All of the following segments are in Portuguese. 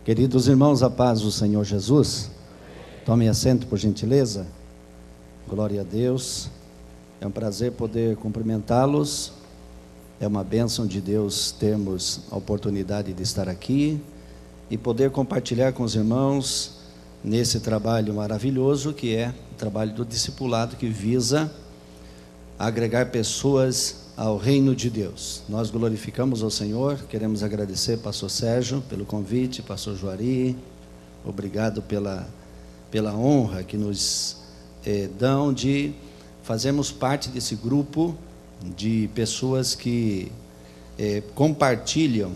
Queridos irmãos, a paz do Senhor Jesus. Tomem assento, por gentileza. Glória a Deus. É um prazer poder cumprimentá-los. É uma bênção de Deus termos a oportunidade de estar aqui e poder compartilhar com os irmãos nesse trabalho maravilhoso que é o trabalho do discipulado, que visa agregar pessoas ao reino de Deus. Nós glorificamos ao Senhor, queremos agradecer pastor Sérgio pelo convite, pastor Juari, obrigado pela honra que nos dão de fazermos parte desse grupo de pessoas que compartilham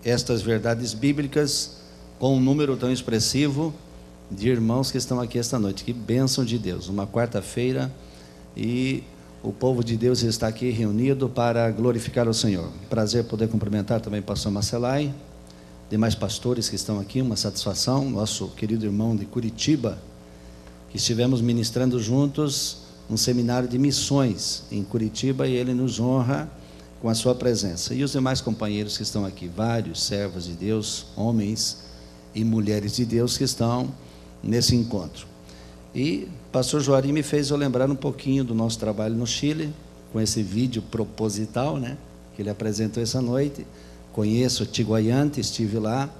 estas verdades bíblicas com um número tão expressivo de irmãos que estão aqui esta noite. Que bênção de Deus, uma quarta-feira, e o povo de Deus está aqui reunido para glorificar o Senhor. Prazer poder cumprimentar também o pastor Marcelai, demais pastores que estão aqui, uma satisfação. Nosso querido irmão de Curitiba, que estivemos ministrando juntos um seminário de missões em Curitiba, e ele nos honra com a sua presença. E os demais companheiros que estão aqui, vários servos de Deus, homens e mulheres de Deus que estão nesse encontro. E pastor Juari me fez eu lembrar um pouquinho do nosso trabalho no Chile, com esse vídeo proposital, né, que ele apresentou essa noite. Conheço Tiguayante, estive lá,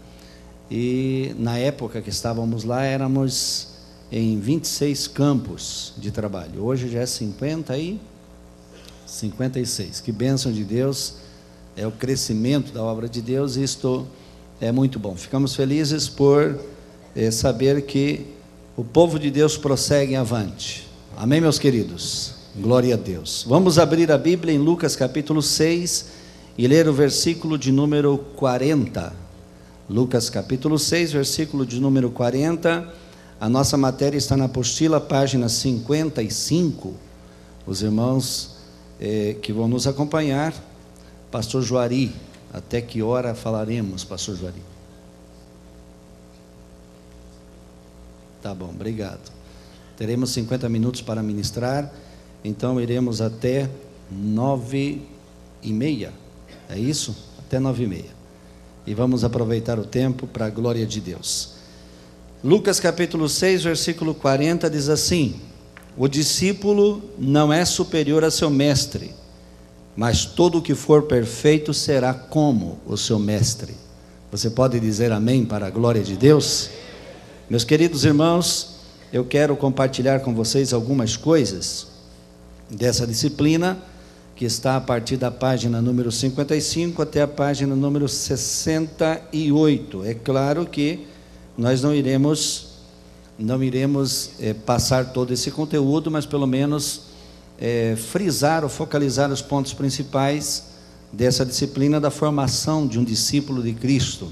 e na época que estávamos lá, éramos em 26 campos de trabalho. Hoje já é 56. Que bênção de Deus, é o crescimento da obra de Deus, e isto é muito bom. Ficamos felizes por saber que o povo de Deus prossegue avante. Amém, meus queridos? Glória a Deus. Vamos abrir a Bíblia em Lucas capítulo 6 e ler o versículo de número 40. Lucas capítulo 6, versículo de número 40. A nossa matéria está na apostila, página 55. Os irmãos que vão nos acompanhar. Pastor Juari, até que hora falaremos, pastor Juari? Tá bom, obrigado. Teremos 50 minutos para ministrar, então iremos até 9h30, é isso? Até 9h30. E vamos aproveitar o tempo para a glória de Deus. Lucas capítulo 6, versículo 40 diz assim: o discípulo não é superior a seu mestre, mas todo o que for perfeito será como o seu mestre. Você pode dizer amém para a glória de Deus? Meus queridos irmãos, eu quero compartilhar com vocês algumas coisas dessa disciplina, que está a partir da página número 55 até a página número 68. É claro que nós não iremos passar todo esse conteúdo, mas pelo menos frisar ou focalizar os pontos principais dessa disciplina da formação de um discípulo de Cristo.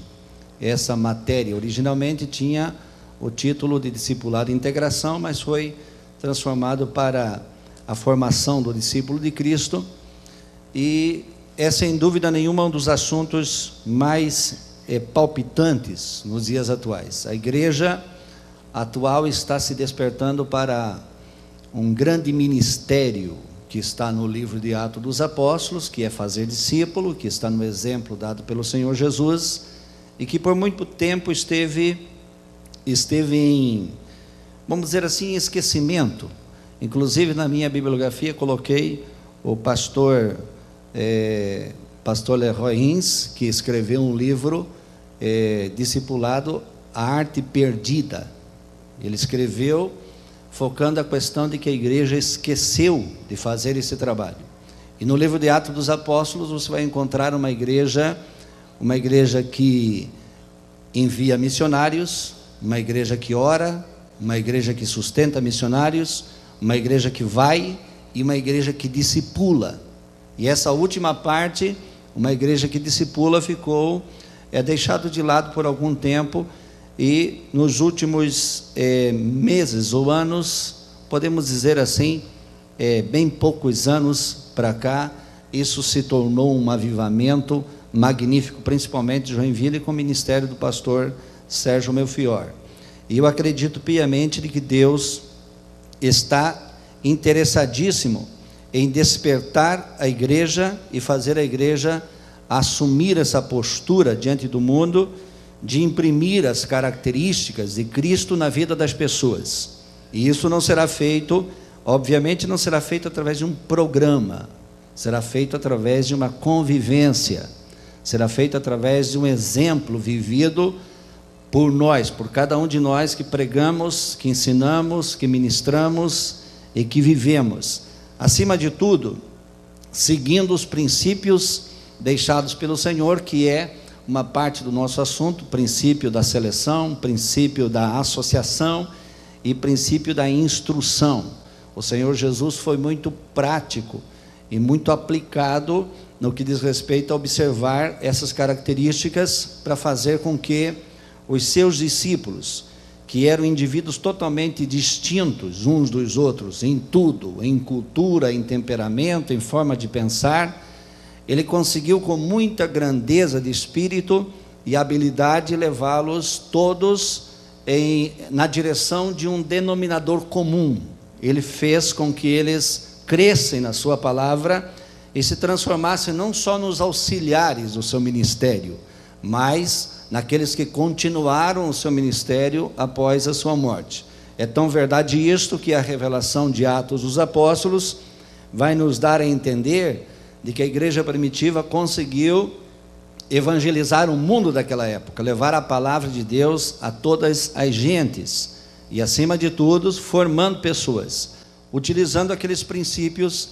Essa matéria originalmente tinha o título de discipulado e integração, mas foi transformado para a formação do discípulo de Cristo, e é sem dúvida nenhuma um dos assuntos mais palpitantes nos dias atuais. A igreja atual está se despertando para um grande ministério que está no livro de Atos dos Apóstolos, que é fazer discípulo, que está no exemplo dado pelo Senhor Jesus, e que por muito tempo esteve em, vamos dizer assim, em esquecimento. Inclusive na minha bibliografia coloquei o pastor Leroy Hins, que escreveu um livro discipulado A Arte Perdida. Ele escreveu focando a questão de que a igreja esqueceu de fazer esse trabalho. E no livro de Atos dos Apóstolos você vai encontrar uma igreja que envia missionários, uma igreja que ora, uma igreja que sustenta missionários, uma igreja que vai, e uma igreja que discipula. E essa última parte, uma igreja que discipula, ficou deixado de lado por algum tempo, e nos últimos meses ou anos, podemos dizer assim, bem poucos anos para cá, isso se tornou um avivamento magnífico, principalmente de Joinville, com o ministério do pastor Sérgio Melfior. E eu acredito piamente de que Deus está interessadíssimo em despertar a igreja e fazer a igreja assumir essa postura diante do mundo de imprimir as características de Cristo na vida das pessoas. E isso não será feito, obviamente não será feito através de um programa, será feito através de uma convivência, será feito através de um exemplo vivido por nós, por cada um de nós que pregamos, que ensinamos, que ministramos e que vivemos. Acima de tudo, seguindo os princípios deixados pelo Senhor, que é uma parte do nosso assunto, princípio da seleção, princípio da associação e princípio da instrução. O Senhor Jesus foi muito prático e muito aplicado no que diz respeito a observar essas características para fazer com que os seus discípulos, que eram indivíduos totalmente distintos uns dos outros, em tudo, em cultura, em temperamento, em forma de pensar, ele conseguiu com muita grandeza de espírito e habilidade levá-los todos na direção de um denominador comum. Ele fez com que eles crescem na sua palavra e se transformassem não só nos auxiliares do seu ministério, mas naqueles que continuaram o seu ministério após a sua morte. É tão verdade isto que a revelação de Atos dos Apóstolos vai nos dar a entender de que a igreja primitiva conseguiu evangelizar o mundo daquela época, levar a palavra de Deus a todas as gentes e, acima de tudo, formando pessoas, utilizando aqueles princípios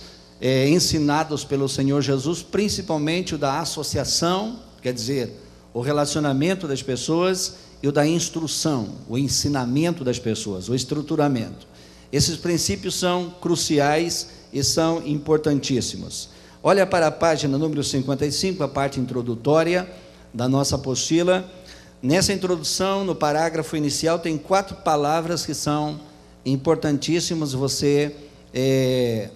ensinados pelo Senhor Jesus, principalmente o da associação, quer dizer, o relacionamento das pessoas, e o da instrução, o ensinamento das pessoas, o estruturamento. Esses princípios são cruciais e são importantíssimos. Olha para a página número 55, a parte introdutória da nossa apostila. Nessa introdução, no parágrafo inicial, tem 4 palavras que são importantíssimas você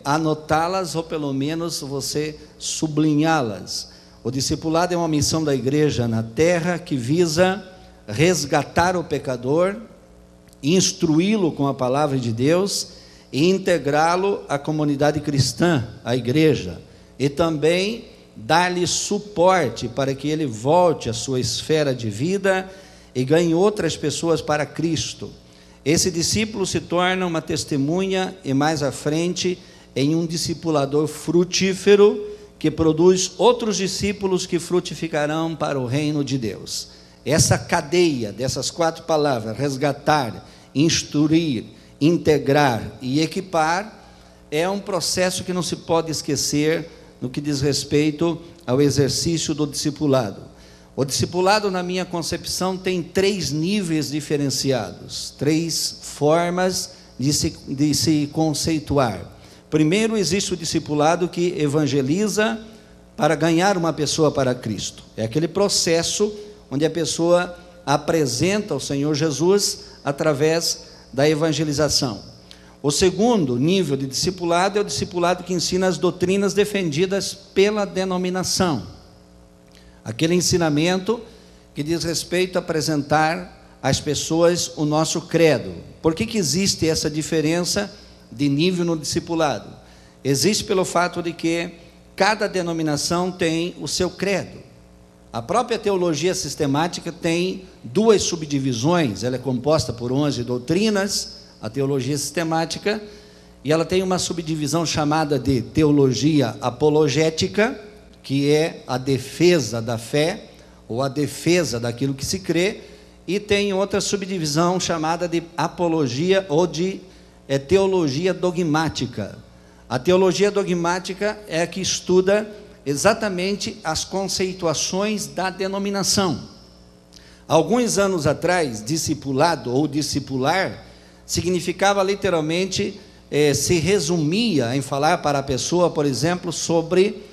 anotá-las, ou pelo menos você sublinhá-las. O discipulado é uma missão da igreja na terra que visa resgatar o pecador, instruí-lo com a palavra de Deus e integrá-lo à comunidade cristã, à igreja, e também dar-lhe suporte para que ele volte à sua esfera de vida e ganhe outras pessoas para Cristo. Esse discípulo se torna uma testemunha e mais à frente em um discipulador frutífero que produz outros discípulos que frutificarão para o reino de Deus. Essa cadeia dessas 4 palavras, resgatar, instruir, integrar e equipar, é um processo que não se pode esquecer no que diz respeito ao exercício do discipulado. O discipulado, na minha concepção, tem 3 níveis diferenciados, 3 formas de se conceituar. Primeiro, existe o discipulado que evangeliza para ganhar uma pessoa para Cristo. É aquele processo onde a pessoa apresenta o Senhor Jesus através da evangelização. O segundo nível de discipulado é o discipulado que ensina as doutrinas defendidas pela denominação. Aquele ensinamento que diz respeito a apresentar às pessoas o nosso credo. Por que existe essa diferença de nível no discipulado? Existe pelo fato de que cada denominação tem o seu credo. A própria teologia sistemática tem 2 subdivisões, ela é composta por 11 doutrinas, a teologia sistemática, e ela tem uma subdivisão chamada de teologia apologética, que é a defesa da fé, ou a defesa daquilo que se crê, e tem outra subdivisão chamada de apologia ou de teologia dogmática. A teologia dogmática é a que estuda exatamente as conceituações da denominação. Alguns anos atrás, discipulado ou discipular significava literalmente, se resumia em falar para a pessoa, por exemplo, sobre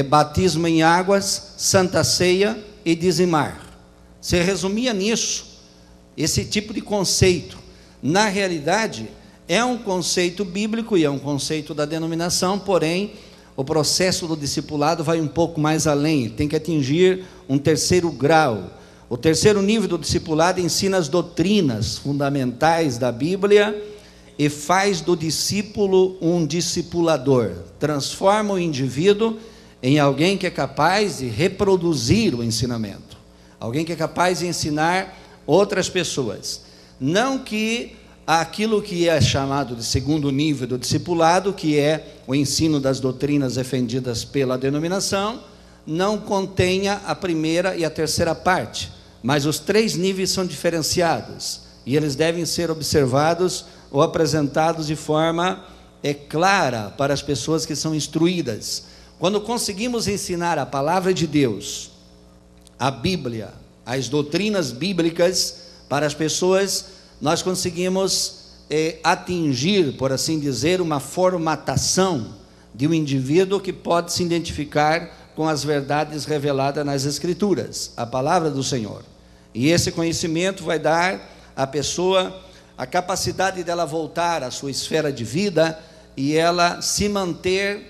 batismo em águas, santa ceia e dizimar. Se resumia nisso, esse tipo de conceito. Na realidade, é um conceito bíblico e é um conceito da denominação, porém, o processo do discipulado vai um pouco mais além, ele tem que atingir um 3º grau. O 3º nível do discipulado ensina as doutrinas fundamentais da Bíblia e faz do discípulo um discipulador, transforma o indivíduo em alguém que é capaz de reproduzir o ensinamento. alguém que é capaz de ensinar outras pessoas. Não que aquilo que é chamado de segundo nível do discipulado, que é o ensino das doutrinas defendidas pela denominação, não contenha a primeira e a terceira parte, mas os 3 níveis são diferenciados, e eles devem ser observados ou apresentados de forma clara para as pessoas que são instruídas. Quando conseguimos ensinar a palavra de Deus, a Bíblia, as doutrinas bíblicas para as pessoas, nós conseguimos atingir, por assim dizer, uma formatação de um indivíduo que pode se identificar com as verdades reveladas nas Escrituras, a palavra do Senhor. E esse conhecimento vai dar à pessoa a capacidade dela voltar à sua esfera de vida e ela se manter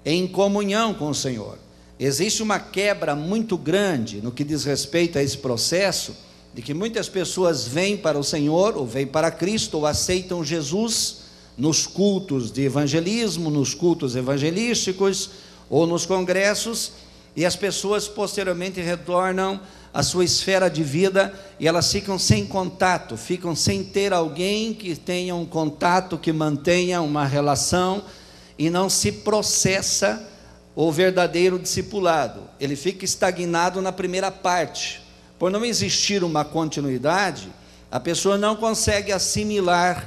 em comunhão com o Senhor. Existe uma quebra muito grande no que diz respeito a esse processo, de que muitas pessoas vêm para o Senhor, ou vêm para Cristo, ou aceitam Jesus nos cultos de evangelismo, nos cultos evangelísticos, ou nos congressos, e as pessoas posteriormente retornam à sua esfera de vida, e elas ficam sem contato, ficam sem ter alguém que tenha um contato, que mantenha uma relação, e não se processa o verdadeiro discipulado. Ele fica estagnado na primeira parte. Por não existir uma continuidade, a pessoa não consegue assimilar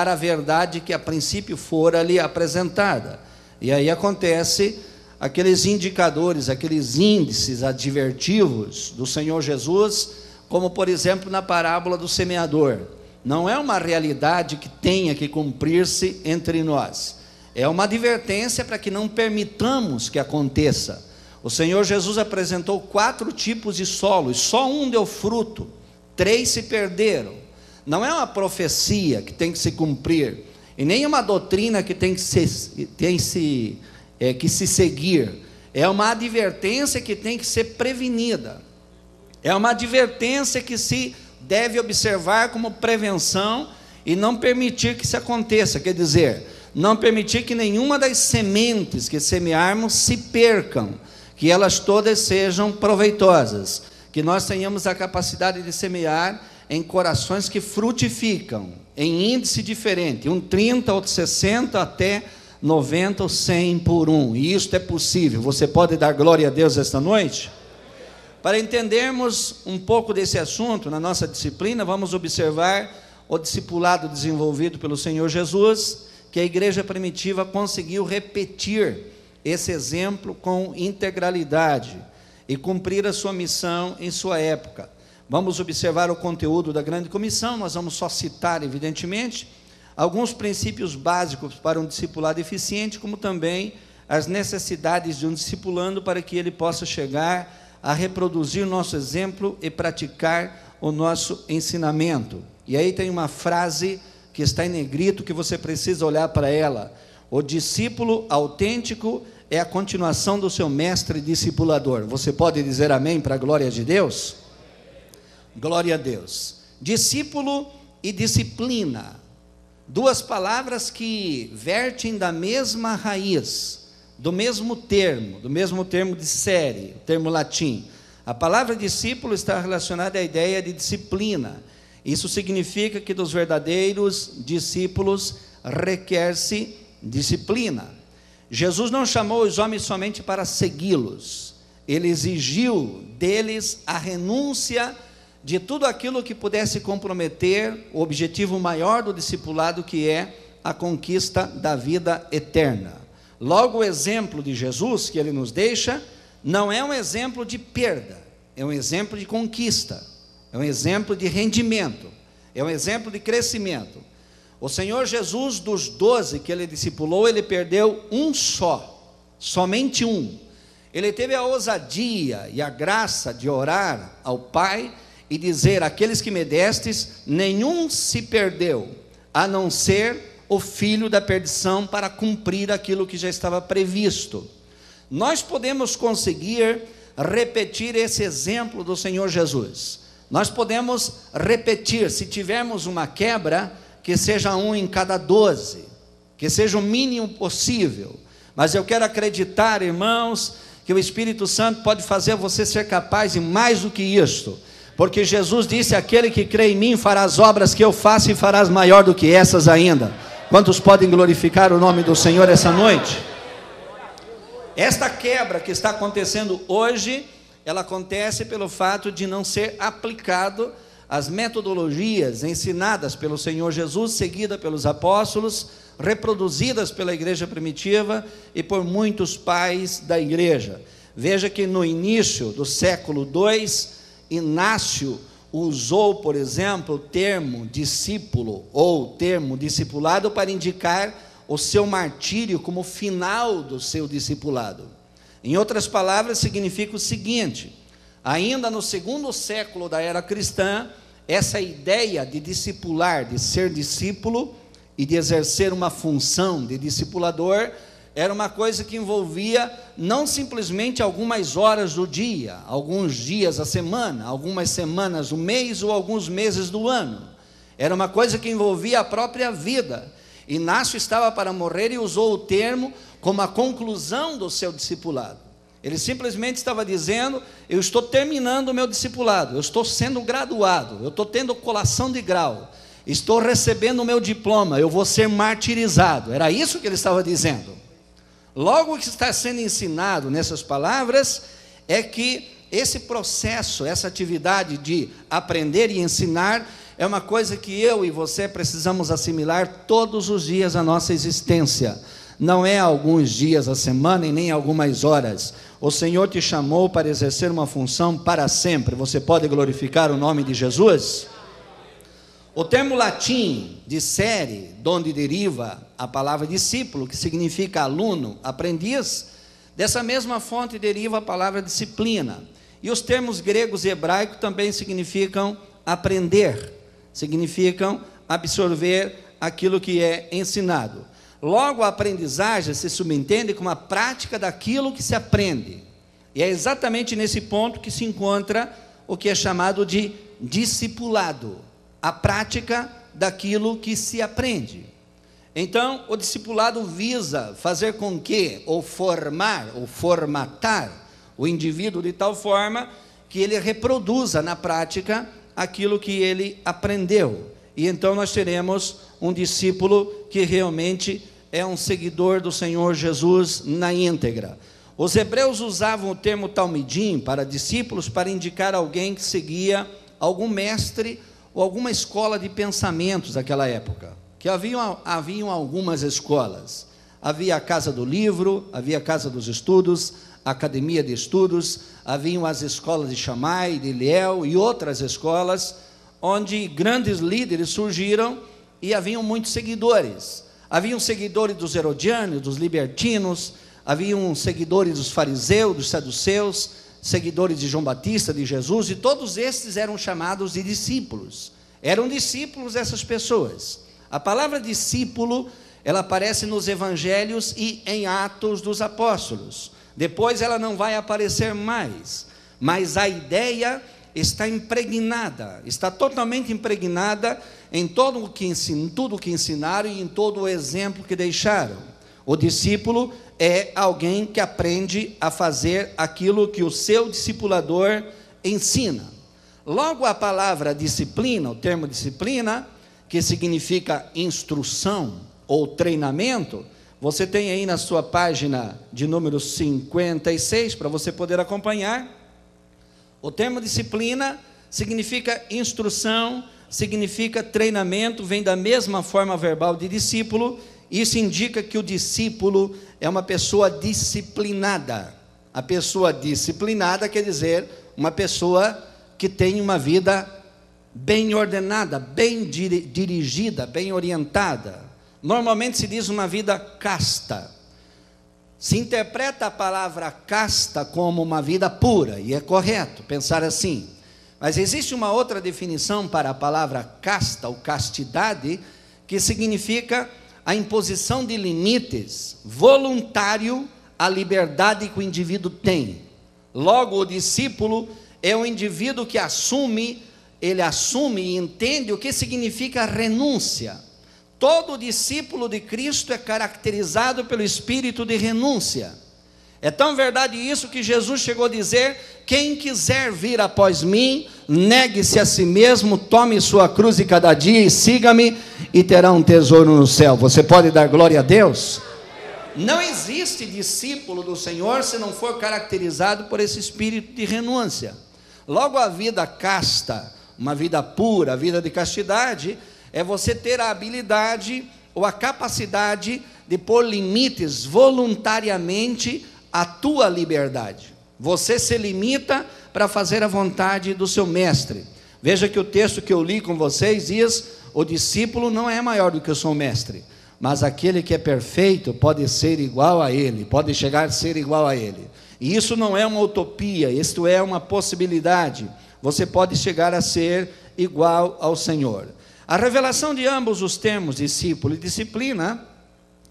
a verdade que a princípio fora lhe apresentada. E aí acontece aqueles indicadores, aqueles índices advertivos do Senhor Jesus, como por exemplo na parábola do semeador. Não é uma realidade que tenha que cumprir-se entre nós, é uma advertência para que não permitamos que aconteça. O Senhor Jesus apresentou 4 tipos de solos, só um deu fruto, 3 se perderam. Não é uma profecia que tem que se cumprir, e nem uma doutrina que tem que se seguir. É uma advertência que tem que ser prevenida, é uma advertência que se deve observar como prevenção e não permitir que isso aconteça. Quer dizer, não permitir que nenhuma das sementes que semearmos se percam, que elas todas sejam proveitosas, que nós tenhamos a capacidade de semear em corações que frutificam, em índice diferente, um 30, outro 60, até 90 ou 100 por 1, e isso é possível. Você pode dar glória a Deus esta noite? Para entendermos um pouco desse assunto, na nossa disciplina, vamos observar o discipulado desenvolvido pelo Senhor Jesus, que a igreja primitiva conseguiu repetir esse exemplo com integralidade e cumprir a sua missão em sua época. Vamos observar o conteúdo da grande comissão. Nós vamos só citar, evidentemente, alguns princípios básicos para um discipulado eficiente, como também as necessidades de um discipulando para que ele possa chegar a reproduzir o nosso exemplo e praticar o nosso ensinamento. E aí tem uma frase que está em negrito, que você precisa olhar para ela: o discípulo autêntico é a continuação do seu mestre discipulador. Você pode dizer amém para a glória de Deus? Glória a Deus. Discípulo e disciplina, 2 palavras que vertem da mesma raiz, do mesmo termo de série, termo latim. A palavra discípulo está relacionada à ideia de disciplina. Isso significa que dos verdadeiros discípulos requer-se disciplina. Jesus não chamou os homens somente para segui-los, ele exigiu deles a renúncia de tudo aquilo que pudesse comprometer o objetivo maior do discipulado, que é a conquista da vida eterna. Logo, o exemplo de Jesus que ele nos deixa não é um exemplo de perda, é um exemplo de conquista, é um exemplo de rendimento, é um exemplo de crescimento. O Senhor Jesus, dos 12 que ele discipulou, ele perdeu um só, somente um. Ele teve a ousadia e a graça de orar ao Pai e dizer: aqueles que me destes, nenhum se perdeu, a não ser o filho da perdição, para cumprir aquilo que já estava previsto. Nós podemos conseguir repetir esse exemplo do Senhor Jesus. Nós podemos repetir, se tivermos uma quebra, que seja 1 em cada 12, que seja o mínimo possível. Mas eu quero acreditar, irmãos, que o Espírito Santo pode fazer você ser capaz de mais do que isto, porque Jesus disse: aquele que crê em mim fará as obras que eu faço e farás maior do que essas ainda. Quantos podem glorificar o nome do Senhor essa noite? Esta quebra que está acontecendo hoje, ela acontece pelo fato de não ser aplicado as metodologias ensinadas pelo Senhor Jesus, seguidas pelos apóstolos, reproduzidas pela igreja primitiva e por muitos pais da igreja. Veja que no início do século II, Inácio usou, por exemplo, o termo discípulo ou termo discipulado para indicar o seu martírio como final do seu discipulado. Em outras palavras, significa o seguinte: ainda no segundo século da era cristã, essa ideia de discipular, de ser discípulo e de exercer uma função de discipulador, era uma coisa que envolvia não simplesmente algumas horas do dia, alguns dias da semana, algumas semanas do mês ou alguns meses do ano. Era uma coisa que envolvia a própria vida. Inácio estava para morrer e usou o termo como a conclusão do seu discipulado. Ele simplesmente estava dizendo: eu estou terminando o meu discipulado, eu estou sendo graduado, eu estou tendo colação de grau, estou recebendo o meu diploma, eu vou ser martirizado. Era isso que ele estava dizendo. Logo, o que está sendo ensinado nessas palavras é que esse processo, essa atividade de aprender e ensinar, é uma coisa que eu e você precisamos assimilar todos os dias da nossa existência. Não é alguns dias a semana e nem algumas horas. O Senhor te chamou para exercer uma função para sempre. Você pode glorificar o nome de Jesus? O termo latim discere, de onde deriva a palavra discípulo, que significa aluno, aprendiz, dessa mesma fonte deriva a palavra disciplina. E os termos gregos e hebraicos também significam aprender, significam absorver aquilo que é ensinado. Logo, a aprendizagem se subentende como a prática daquilo que se aprende. E é exatamente nesse ponto que se encontra o que é chamado de discipulado, a prática daquilo que se aprende. Então, o discipulado visa fazer com que, ou formar, ou formatar o indivíduo de tal forma que ele reproduza na prática aquilo que ele aprendeu. E então nós teremos um discípulo que realmente é um seguidor do Senhor Jesus na íntegra. Os hebreus usavam o termo talmidim para discípulos para indicar alguém que seguia algum mestre ou alguma escola de pensamentos daquela época, que haviam algumas escolas. Havia a casa do livro, havia a casa dos estudos, a academia de estudos, haviam as escolas de Shammai, de Eliel e outras escolas, onde grandes líderes surgiram e haviam muitos seguidores. Haviam seguidores dos herodianos, dos libertinos, haviam seguidores dos fariseus, dos saduceus, seguidores de João Batista, de Jesus, e todos estes eram chamados de discípulos. Eram discípulos dessas pessoas. A palavra discípulo, ela aparece nos evangelhos e em Atos dos Apóstolos. Depois ela não vai aparecer mais, mas a ideia está impregnada, está totalmente impregnada em tudo o que ensinaram e em todo o exemplo que deixaram. O discípulo é alguém que aprende a fazer aquilo que o seu discipulador ensina. Logo, a palavra disciplina, o termo disciplina, que significa instrução ou treinamento, você tem aí na sua página de número 56, para você poder acompanhar. O termo disciplina significa instrução, significa treinamento, vem da mesma forma verbal de discípulo. Isso indica que o discípulo é uma pessoa disciplinada. A pessoa disciplinada quer dizer uma pessoa que tem uma vida bem ordenada, bem dirigida, bem orientada. Normalmente se diz uma vida casta. Se interpreta a palavra casta como uma vida pura, e é correto pensar assim. Mas existe uma outra definição para a palavra casta, ou castidade, que significa a imposição de limites voluntário à liberdade que o indivíduo tem. Logo, o discípulo é um indivíduo que assume e entende o que significa renúncia. Todo discípulo de Cristo é caracterizado pelo espírito de renúncia. É tão verdade isso que Jesus chegou a dizer: quem quiser vir após mim, negue-se a si mesmo, tome sua cruz de cada dia e siga-me, e terá um tesouro no céu. Você pode dar glória a Deus? Não existe discípulo do Senhor se não for caracterizado por esse espírito de renúncia. Logo, a vida casta, uma vida pura, a vida de castidade, é você ter a habilidade ou a capacidade de pôr limites voluntariamente à tua liberdade. Você se limita para fazer a vontade do seu mestre. Veja que o texto que eu li com vocês diz: o discípulo não é maior do que o seu mestre, mas aquele que é perfeito pode ser igual a ele, pode chegar a ser igual a ele. E isso não é uma utopia, isto é uma possibilidade. Você pode chegar a ser igual ao Senhor. A revelação de ambos os termos, discípulo e disciplina,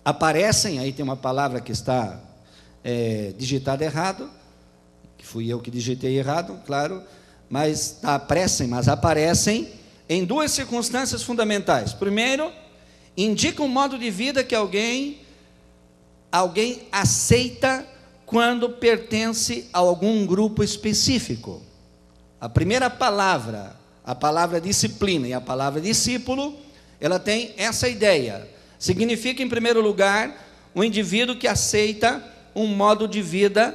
aparecem, aí tem uma palavra que está digitada errado, que fui eu que digitei errado, claro, mas aparecem em duas circunstâncias fundamentais. Primeiro, indica um modo de vida que alguém aceita quando pertence a algum grupo específico. A primeira palavra, a palavra disciplina e a palavra discípulo, ela tem essa ideia. Significa, em primeiro lugar, um indivíduo que aceita um modo de vida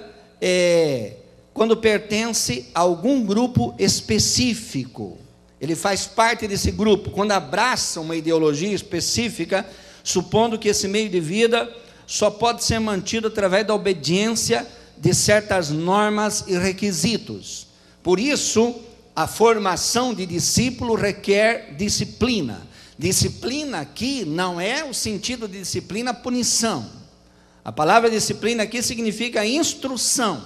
quando pertence a algum grupo específico. Ele faz parte desse grupo, quando abraça uma ideologia específica, supondo que esse meio de vida só pode ser mantido através da obediência de certas normas e requisitos. Por isso, a formação de discípulo requer disciplina. Disciplina aqui não é o sentido de disciplina punição. A palavra disciplina aqui significa instrução,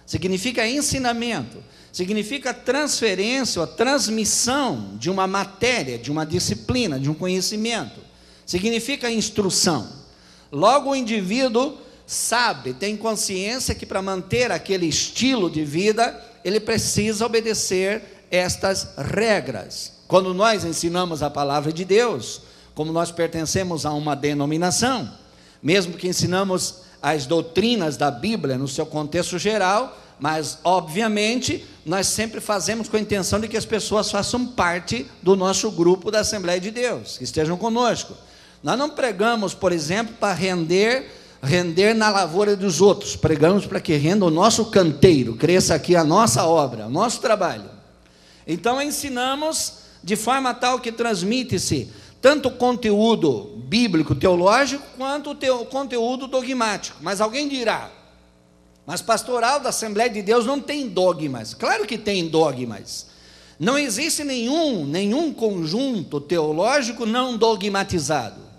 significa ensinamento, significa transferência ou transmissão de uma matéria, de uma disciplina, de um conhecimento. Significa instrução. Logo, o indivíduo sabe, tem consciência que para manter aquele estilo de vida, ele precisa obedecer estas regras. Quando nós ensinamos a palavra de Deus, como nós pertencemos a uma denominação, mesmo que ensinamos as doutrinas da Bíblia no seu contexto geral, mas obviamente nós sempre fazemos com a intenção de que as pessoas façam parte do nosso grupo da Assembleia de Deus, que estejam conosco. Nós não pregamos, por exemplo, para render na lavoura dos outros, pregamos para que renda o nosso canteiro, cresça aqui a nossa obra, o nosso trabalho. Então ensinamos de forma tal que transmite-se tanto o conteúdo bíblico, teológico, quanto o conteúdo dogmático. Mas alguém dirá: mas pastoral da Assembleia de Deus não tem dogmas. Claro que tem dogmas. Não existe nenhum conjunto teológico não dogmatizado.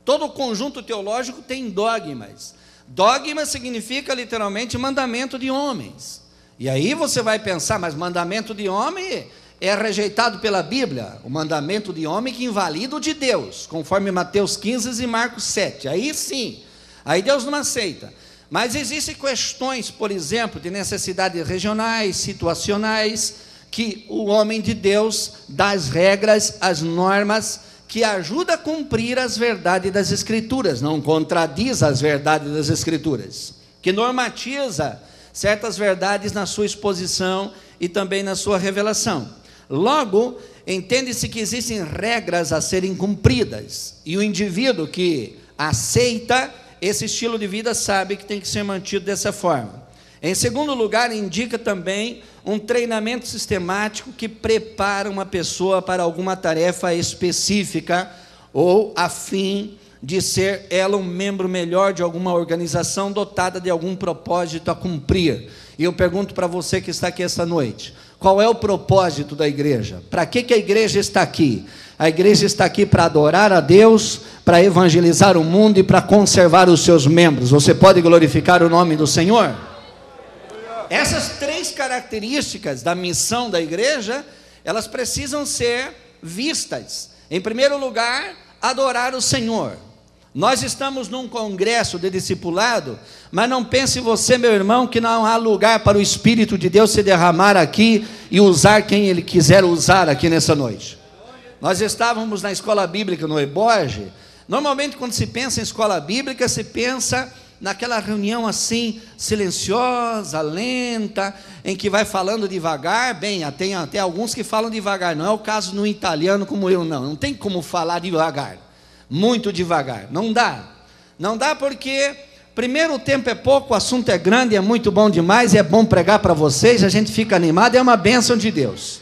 Todo conjunto teológico tem dogmas. Dogma significa literalmente mandamento de homens. E aí você vai pensar: mas mandamento de homem é rejeitado pela Bíblia? O mandamento de homem que invalida o de Deus, conforme Mateus 15 e Marcos 7. Aí sim, aí Deus não aceita. Mas existem questões, por exemplo, de necessidades regionais, situacionais, que o homem de Deus dá as regras, as normas, que ajuda a cumprir as verdades das Escrituras, não contradiz as verdades das Escrituras, que normatiza certas verdades na sua exposição e também na sua revelação. Logo, entende-se que existem regras a serem cumpridas, e o indivíduo que aceita esse estilo de vida sabe que tem que ser mantido dessa forma. Em segundo lugar, indica também um treinamento sistemático que prepara uma pessoa para alguma tarefa específica, ou a fim de ser ela um membro melhor de alguma organização dotada de algum propósito a cumprir. E eu pergunto para você que está aqui esta noite: qual é o propósito da igreja? Para que a igreja está aqui? A igreja está aqui para adorar a Deus, para evangelizar o mundo e para conservar os seus membros. Você pode glorificar o nome do Senhor? Essas três características da missão da igreja, elas precisam ser vistas. Em primeiro lugar, adorar o Senhor. Nós estamos num congresso de discipulado, mas não pense você, meu irmão, que não há lugar para o Espírito de Deus se derramar aqui e usar quem Ele quiser usar aqui nessa noite. Nós estávamos na escola bíblica no Eboge. Normalmente, quando se pensa em escola bíblica, se pensa naquela reunião assim, silenciosa, lenta, em que vai falando devagar. Bem, tem até alguns que falam devagar, não é o caso no italiano como eu, não tem como falar devagar, muito devagar, não dá porque, primeiro, o tempo é pouco, o assunto é grande, é muito bom demais, é bom pregar para vocês, a gente fica animado, é uma bênção de Deus,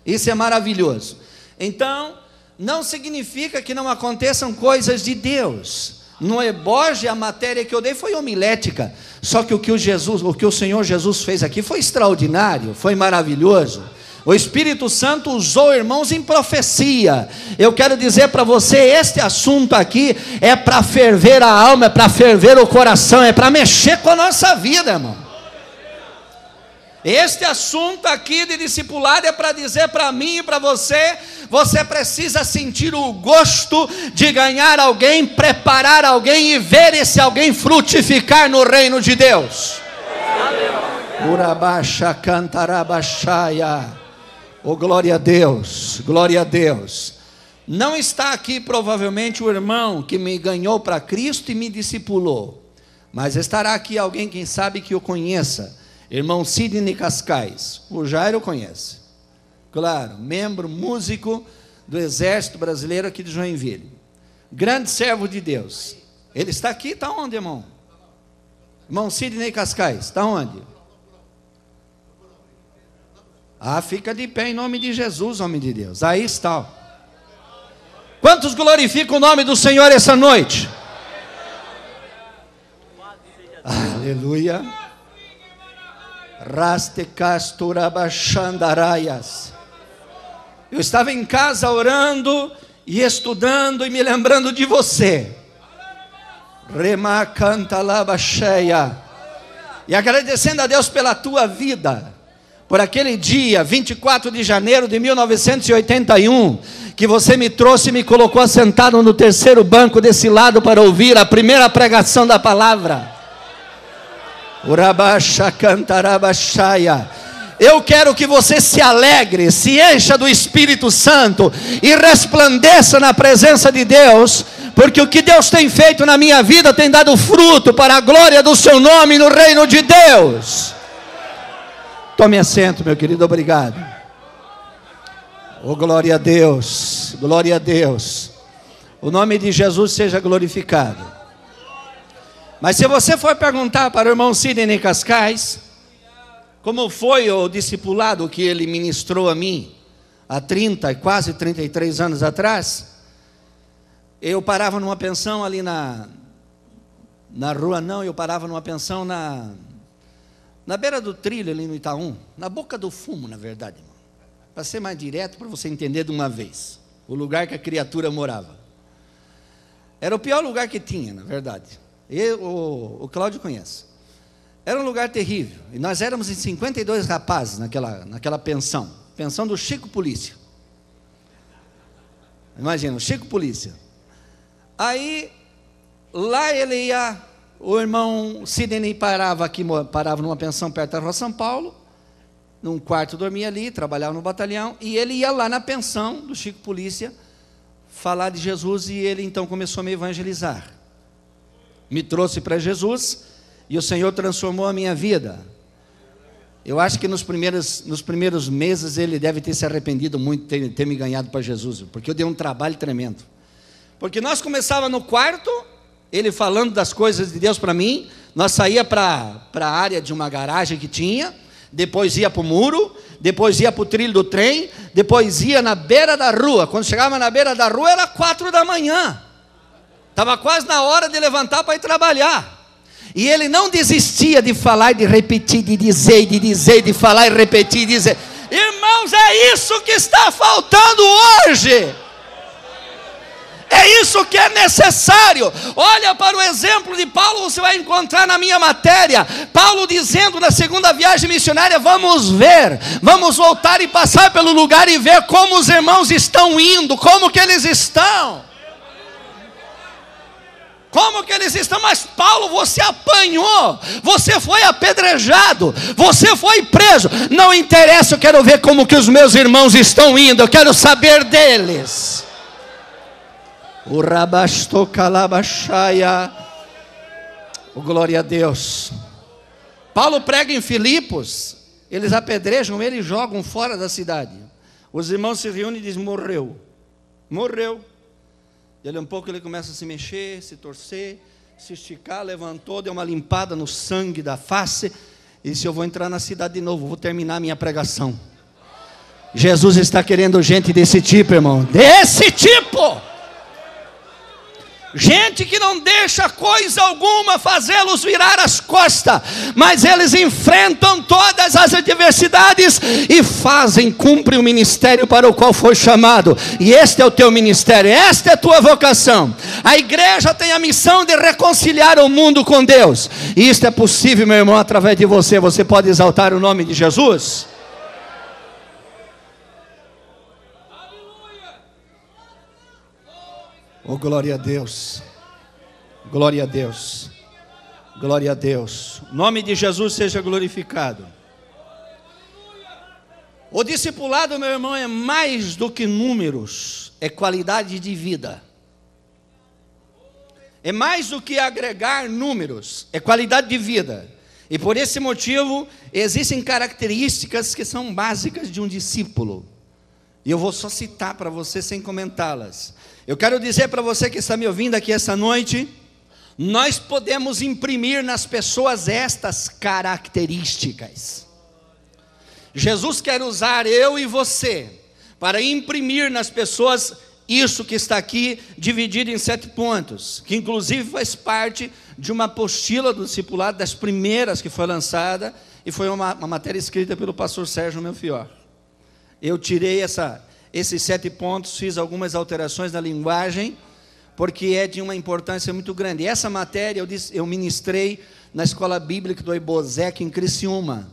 isso é maravilhoso. Então, não significa que não aconteçam coisas de Deus. No Eboge, a matéria que eu dei foi homilética, só que o que o Senhor Jesus fez aqui foi extraordinário, foi maravilhoso. O Espírito Santo usou irmãos em profecia. Eu quero dizer para você, este assunto aqui é para ferver a alma, é para ferver o coração, é para mexer com a nossa vida, irmão. Este assunto aqui de discipulado é para dizer para mim e para você, você precisa sentir o gosto de ganhar alguém, preparar alguém e ver esse alguém frutificar no reino de Deus. Urabaxa cantarabaxaia. Oh, glória a Deus, glória a Deus. Não está aqui provavelmente o irmão que me ganhou para Cristo e me discipulou, mas estará aqui alguém, quem sabe, que o conheça. Irmão Sidney Cascais, o Jairo conhece, claro, membro, músico do Exército Brasileiro aqui de Joinville, grande servo de Deus. Ele está aqui, está onde, irmão? Irmão Sidney Cascais, está onde? Fica de pé em nome de Jesus, homem de Deus, aí está. Quantos glorificam o nome do Senhor essa noite? Aleluia. Eu estava em casa orando e estudando e me lembrando de você. E agradecendo a Deus pela tua vida, por aquele dia 24 de janeiro de 1981, que você me trouxe e me colocou assentado no terceiro banco desse lado para ouvir a primeira pregação da palavra. Urabaxa cantarabaxaia. Eu quero que você se alegre, se encha do Espírito Santo e resplandeça na presença de Deus, porque o que Deus tem feito na minha vida tem dado fruto para a glória do seu nome no reino de Deus. Tome assento, meu querido, obrigado. Oh, glória a Deus, glória a Deus. O nome de Jesus seja glorificado. Mas se você for perguntar para o irmão Sidney Cascais, como foi o discipulado que ele ministrou a mim, há 30, quase 33 anos atrás, eu parava numa pensão ali na rua, eu parava numa pensão na beira do trilho ali no Itaú, na boca do fumo, na verdade, irmão. Para ser mais direto, para você entender de uma vez, o lugar que a criatura morava. Era o pior lugar que tinha, na verdade. O Cláudio conhece. Era um lugar terrível. E nós éramos em 52 rapazes naquela pensão do Chico Polícia. Imagina, o Chico Polícia. Aí, lá ele ia, o irmão Sidney parava numa pensão perto da Rua São Paulo, num quarto dormia ali, trabalhava no batalhão, e ele ia lá na pensão do Chico Polícia, falar de Jesus, e ele então começou a me evangelizar. Me trouxe para Jesus, e o Senhor transformou a minha vida. Eu acho que nos primeiros meses ele deve ter se arrependido muito de ter me ganhado para Jesus, porque eu dei um trabalho tremendo. Porque nós começávamos no quarto, ele falando das coisas de Deus para mim, nós saía para a área de uma garagem que tinha, depois ia para o muro, depois ia para o trilho do trem, depois ia na beira da rua. Quando chegava na beira da rua era 4 da manhã, estava quase na hora de levantar para ir trabalhar. E ele não desistia de falar, de repetir, de dizer, de falar e repetir, e dizer. Irmãos, é isso que está faltando hoje. É isso que é necessário. Olha para o exemplo de Paulo, você vai encontrar na minha matéria. Paulo dizendo na segunda viagem missionária: vamos ver, vamos voltar e passar pelo lugar e ver como os irmãos estão indo, como que eles estão. Como que eles estão? Mas Paulo, você apanhou, você foi apedrejado, você foi preso. Não interessa, eu quero ver como que os meus irmãos estão indo, eu quero saber deles. O rabasto calabaxaia. Oh, glória a Deus. Paulo prega em Filipos, eles apedrejam ele e jogam fora da cidade. Os irmãos se reúnem e dizem: morreu. Morreu. Ele um pouco ele começa a se mexer, se torcer, se esticar, levantou, deu uma limpada no sangue da face e disse: eu vou entrar na cidade de novo, vou terminar a minha pregação. Jesus está querendo gente desse tipo, irmão. Desse tipo. Gente que não deixa coisa alguma fazê-los virar as costas, mas eles enfrentam todas as adversidades e cumprem o ministério para o qual foi chamado. E este é o teu ministério, esta é a tua vocação. A igreja tem a missão de reconciliar o mundo com Deus, e isto é possível, meu irmão, através de você. Você pode exaltar o nome de Jesus? Oh, glória a Deus, glória a Deus, glória a Deus. O nome de Jesus seja glorificado. O discipulado, meu irmão, é mais do que números, é qualidade de vida. É mais do que agregar números, é qualidade de vida. E por esse motivo, existem características que são básicas de um discípulo. E eu vou só citar para você sem comentá-las. Eu quero dizer para você que está me ouvindo aqui essa noite, nós podemos imprimir nas pessoas estas características. Jesus quer usar eu e você para imprimir nas pessoas isso que está aqui dividido em 7 pontos, que inclusive faz parte de uma apostila do discipulado, das primeiras que foi lançada, e foi uma matéria escrita pelo pastor Sérgio Melfior. Eu tirei esses 7 pontos, fiz algumas alterações na linguagem, porque é de uma importância muito grande. E essa matéria eu ministrei na escola bíblica do Ibozec, em Criciúma.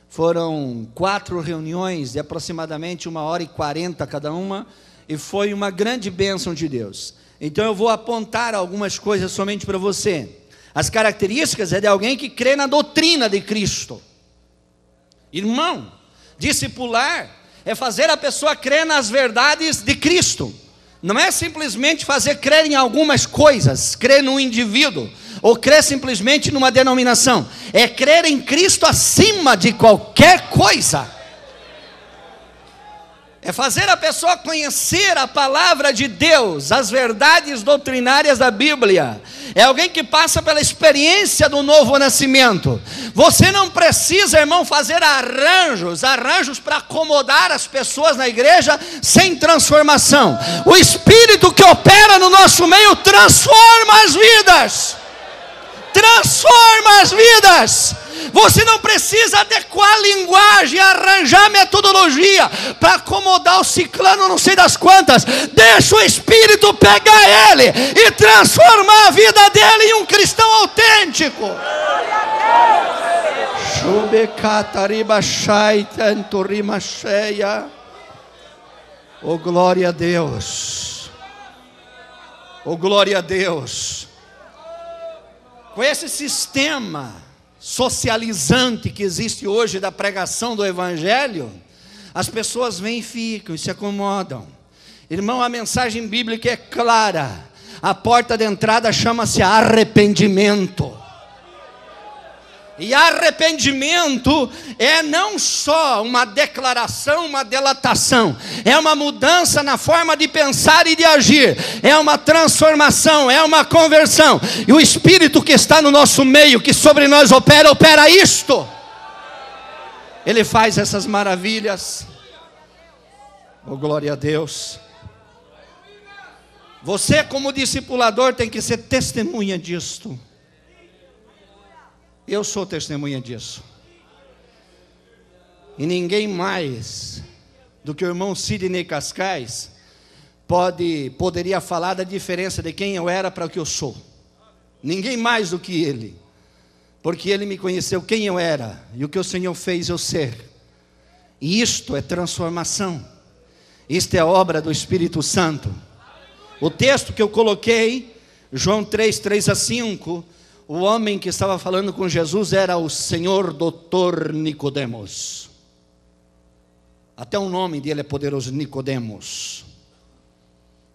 Foram 4 reuniões de aproximadamente 1h40 cada uma, e foi uma grande bênção de Deus. Então eu vou apontar algumas coisas somente para você. As características é de alguém que crê na doutrina de Cristo. Irmão, discipular é fazer a pessoa crer nas verdades de Cristo. Não é simplesmente fazer crer em algumas coisas, crer num indivíduo, ou crer simplesmente numa denominação. É crer em Cristo acima de qualquer coisa. É fazer a pessoa conhecer a palavra de Deus, as verdades doutrinárias da Bíblia. É alguém que passa pela experiência do novo nascimento. Você não precisa, irmão, fazer arranjos para acomodar as pessoas na igreja sem transformação. O Espírito que opera no nosso meio transforma as vidas. Transforma as vidas. Você não precisa adequar a linguagem, arranjar metodologia para acomodar o ciclano não sei das quantas. Deixa o Espírito pegar ele e transformar a vida dele em um cristão autêntico. Oh, glória a Deus. Oh, glória a Deus. Com esse sistema socializante que existe hoje da pregação do Evangelho, as pessoas vêm e ficam e se acomodam. Irmão, a mensagem bíblica é clara. A porta de entrada chama-se arrependimento. E arrependimento é não só uma declaração, uma delatação, é uma mudança na forma de pensar e de agir, é uma transformação, é uma conversão. E o Espírito que está no nosso meio, que sobre nós opera isto. Ele faz essas maravilhas. Oh, glória a Deus. Você, como discipulador, tem que ser testemunha disto. Eu sou testemunha disso. E ninguém mais do que o irmão Sidney Cascais poderia falar da diferença de quem eu era para o que eu sou. Ninguém mais do que ele. Porque ele me conheceu quem eu era e o que o Senhor fez eu ser. E isto é transformação. Isto é obra do Espírito Santo. O texto que eu coloquei, João 3, 3-5, o homem que estava falando com Jesus era o Senhor Doutor Nicodemos. Até o nome dele é poderoso, Nicodemos.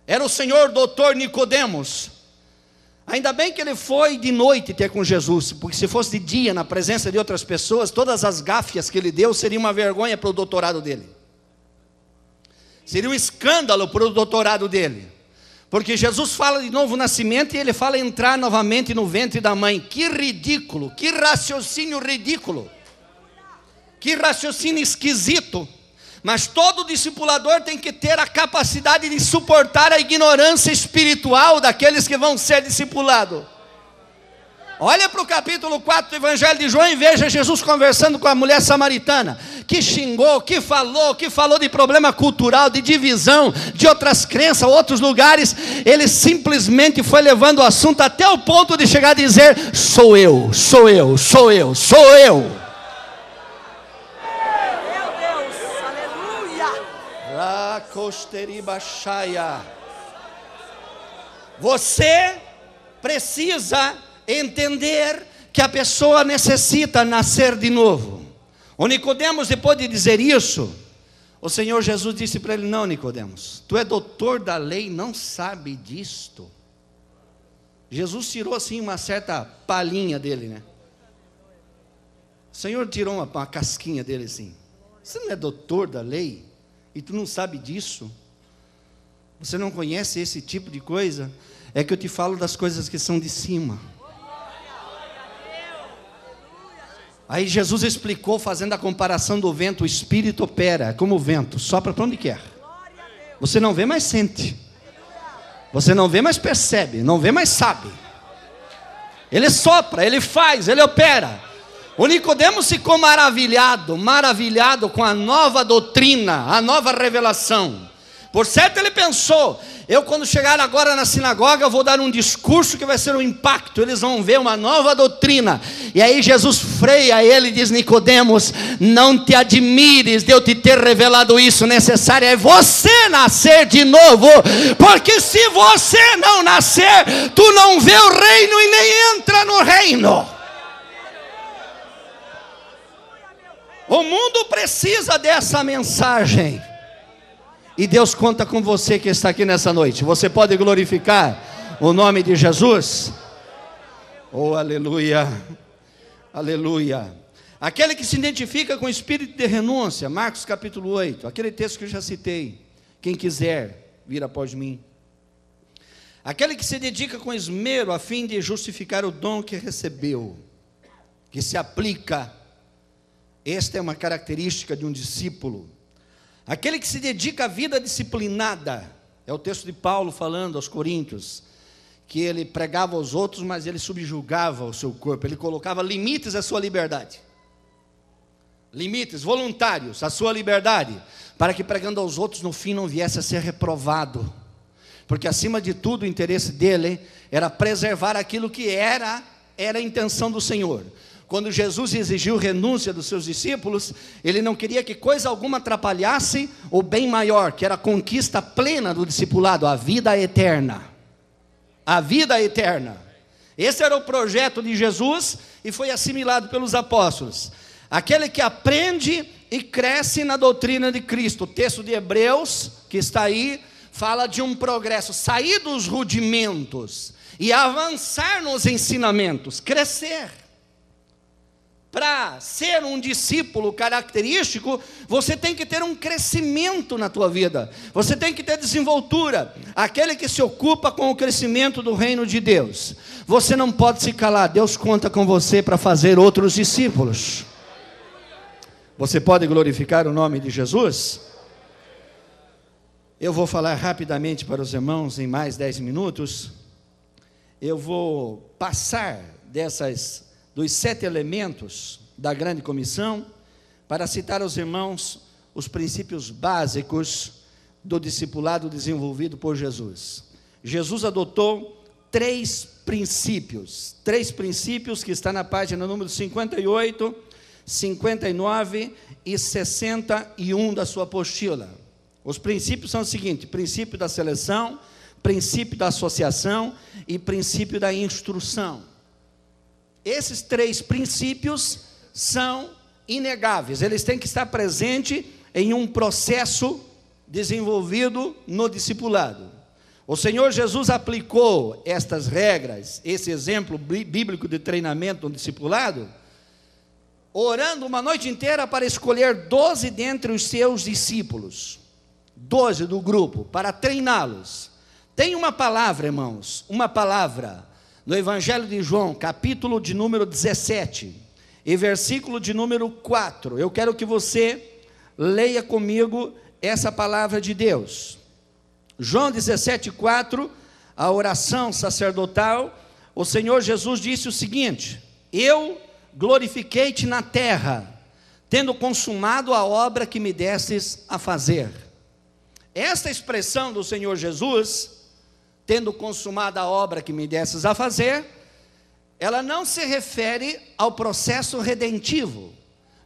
Era o Senhor Doutor Nicodemos. Ainda bem que ele foi de noite ter com Jesus, porque se fosse de dia, na presença de outras pessoas, todas as gáfias que ele deu seria uma vergonha para o doutorado dele. Seria um escândalo para o doutorado dele. Porque Jesus fala de novo nascimento e ele fala entrar novamente no ventre da mãe. Que ridículo, que raciocínio ridículo. Que raciocínio esquisito. Mas todo discipulador tem que ter a capacidade de suportar a ignorância espiritual daqueles que vão ser discipulados. Olha para o capítulo 4 do Evangelho de João e veja Jesus conversando com a mulher samaritana, que xingou, que falou de problema cultural, de divisão, de outras crenças, outros lugares. Ele simplesmente foi levando o assunto até o ponto de chegar a dizer: sou eu, sou eu, sou eu, sou eu. Meu Deus, aleluia. Você precisa entender que a pessoa necessita nascer de novo. O Nicodemos, depois de dizer isso, o Senhor Jesus disse para ele: não, Nicodemos, tu é doutor da lei, não sabe disto. Jesus tirou assim uma certa palhinha dele, né? O Senhor tirou uma casquinha dele assim. Você não é doutor da lei? E tu não sabe disso? Você não conhece esse tipo de coisa? É que eu te falo das coisas que são de cima. Aí Jesus explicou, fazendo a comparação do vento. O Espírito opera como o vento, sopra para onde quer. Você não vê, mas sente. Você não vê, mas percebe. Não vê, mas sabe. Ele sopra, ele faz, ele opera. O Nicodemos ficou maravilhado com a nova doutrina, a nova revelação. Por certo ele pensou: eu quando chegar agora na sinagoga, eu vou dar um discurso que vai ser um impacto, eles vão ver uma nova doutrina. E aí Jesus freia ele e diz: Nicodemos, não te admires de eu te ter revelado isso. Necessário é você nascer de novo, porque se você não nascer, tu não vê o reino e nem entra no reino. O mundo precisa dessa mensagem. E Deus conta com você que está aqui nessa noite. Você pode glorificar o nome de Jesus? Oh, aleluia, aleluia. Aquele que se identifica com o espírito de renúncia, Marcos capítulo 8, aquele texto que eu já citei. Quem quiser vir após mim. Aquele que se dedica com esmero a fim de justificar o dom que recebeu, que se aplica. Esta é uma característica de um discípulo. Aquele que se dedica à vida disciplinada, é o texto de Paulo falando aos Coríntios, que ele pregava aos outros, mas ele subjugava o seu corpo, ele colocava limites à sua liberdade, limites voluntários à sua liberdade, para que pregando aos outros no fim não viesse a ser reprovado, porque acima de tudo o interesse dele era preservar aquilo que era a intenção do Senhor. Quando Jesus exigiu renúncia dos seus discípulos, ele não queria que coisa alguma atrapalhasse o bem maior, que era a conquista plena do discipulado, a vida eterna. A vida eterna. Esse era o projeto de Jesus e foi assimilado pelos apóstolos. Aquele que aprende e cresce na doutrina de Cristo. O texto de Hebreus, que está aí, fala de um progresso, sair dos rudimentos e avançar nos ensinamentos, crescer. Para ser um discípulo característico, você tem que ter um crescimento na tua vida. Você tem que ter desenvoltura. Aquele que se ocupa com o crescimento do reino de Deus. Você não pode se calar. Deus conta com você para fazer outros discípulos. Você pode glorificar o nome de Jesus? Eu vou falar rapidamente para os irmãos em mais 10 minutos. Eu vou passar dos 7 elementos da grande comissão, para citar aos irmãos os princípios básicos do discipulado desenvolvido por Jesus. Jesus adotou 3 princípios que está na página número 58, 59 e 61 da sua apostila. Os princípios são os seguintes: princípio da seleção, princípio da associação e princípio da instrução. Esses 3 princípios são inegáveis, eles têm que estar presentes em um processo desenvolvido no discipulado. O Senhor Jesus aplicou estas regras, esse exemplo bíblico de treinamento no discipulado, orando uma noite inteira para escolher 12 dentre os seus discípulos, 12 do grupo, para treiná-los. Tem uma palavra, irmãos, uma palavra, no Evangelho de João, capítulo de número 17, e versículo de número 4. Eu quero que você leia comigo essa palavra de Deus. João 17:4, a oração sacerdotal. O Senhor Jesus disse o seguinte: eu glorifiquei-te na terra, tendo consumado a obra que me destes a fazer. Esta expressão do Senhor Jesus, tendo consumado a obra que me destes a fazer, ela não se refere ao processo redentivo,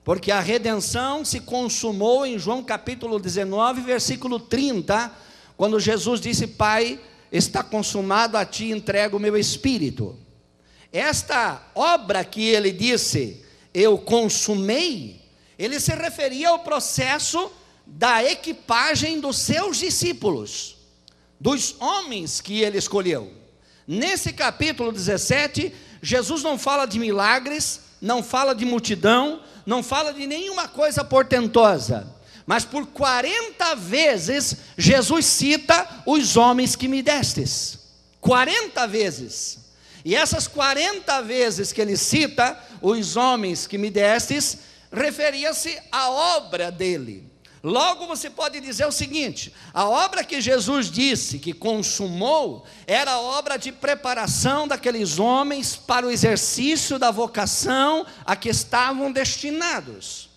porque a redenção se consumou em João capítulo 19, versículo 30, quando Jesus disse: Pai, está consumado, a ti entrego o meu espírito. Esta obra que ele disse, eu consumei, ele se referia ao processo da equipagem dos seus discípulos, dos homens que ele escolheu. Nesse capítulo 17, Jesus não fala de milagres, não fala de multidão, não fala de nenhuma coisa portentosa, mas por 40 vezes Jesus cita os homens que me destes, 40 vezes, e essas 40 vezes que ele cita os homens que me destes, referia-se à obra dele. Logo você pode dizer o seguinte: a obra que Jesus disse que consumou, era a obra de preparação daqueles homens para o exercício da vocação a que estavam destinados.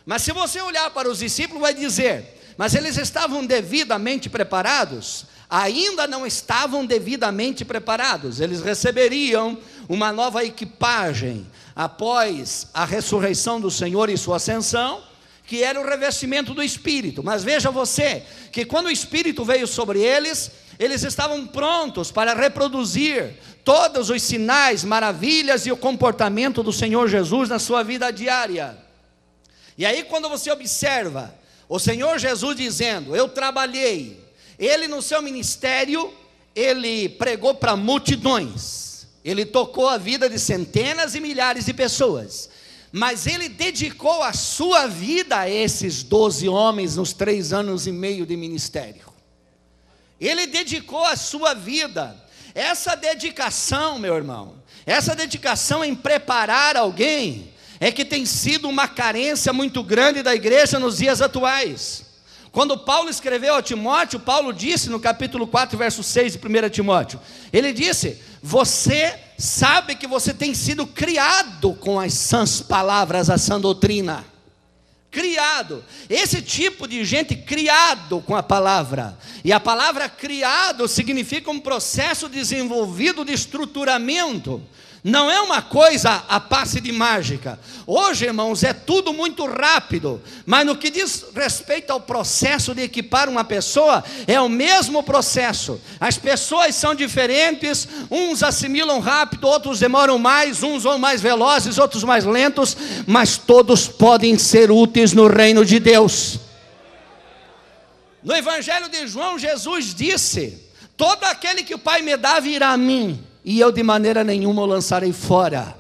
Mas se você olhar para os discípulos, vai dizer: mas eles estavam devidamente preparados? Ainda não estavam devidamente preparados. Eles receberiam uma nova equipagem após a ressurreição do Senhor e sua ascensão, que era o revestimento do Espírito. Mas veja você, que quando o Espírito veio sobre eles, eles estavam prontos para reproduzir todos os sinais, maravilhas e o comportamento do Senhor Jesus na sua vida diária. E aí quando você observa o Senhor Jesus dizendo: eu trabalhei, ele no seu ministério, ele pregou para multidões, ele tocou a vida de centenas e milhares de pessoas, mas ele dedicou a sua vida a esses 12 homens nos 3 anos e meio de ministério. Ele dedicou a sua vida. Essa dedicação, meu irmão, essa dedicação em preparar alguém, é que tem sido uma carência muito grande da igreja nos dias atuais. Quando Paulo escreveu a Timóteo, Paulo disse no capítulo 4, verso 6 de 1 Timóteo, ele disse: você sabe que você tem sido criado com as sãs palavras, a sã doutrina. Criado, esse tipo de gente criado com a palavra. E a palavra criado significa um processo desenvolvido de estruturamento. Não é uma coisa a passe de mágica. Hoje, irmãos, é tudo muito rápido, mas no que diz respeito ao processo de equipar uma pessoa, é o mesmo processo. As pessoas são diferentes, uns assimilam rápido, outros demoram mais, uns vão mais velozes, outros mais lentos, mas todos podem ser úteis no reino de Deus. No Evangelho de João, Jesus disse: todo aquele que o Pai me dá virá a mim, e eu de maneira nenhuma o lançarei fora.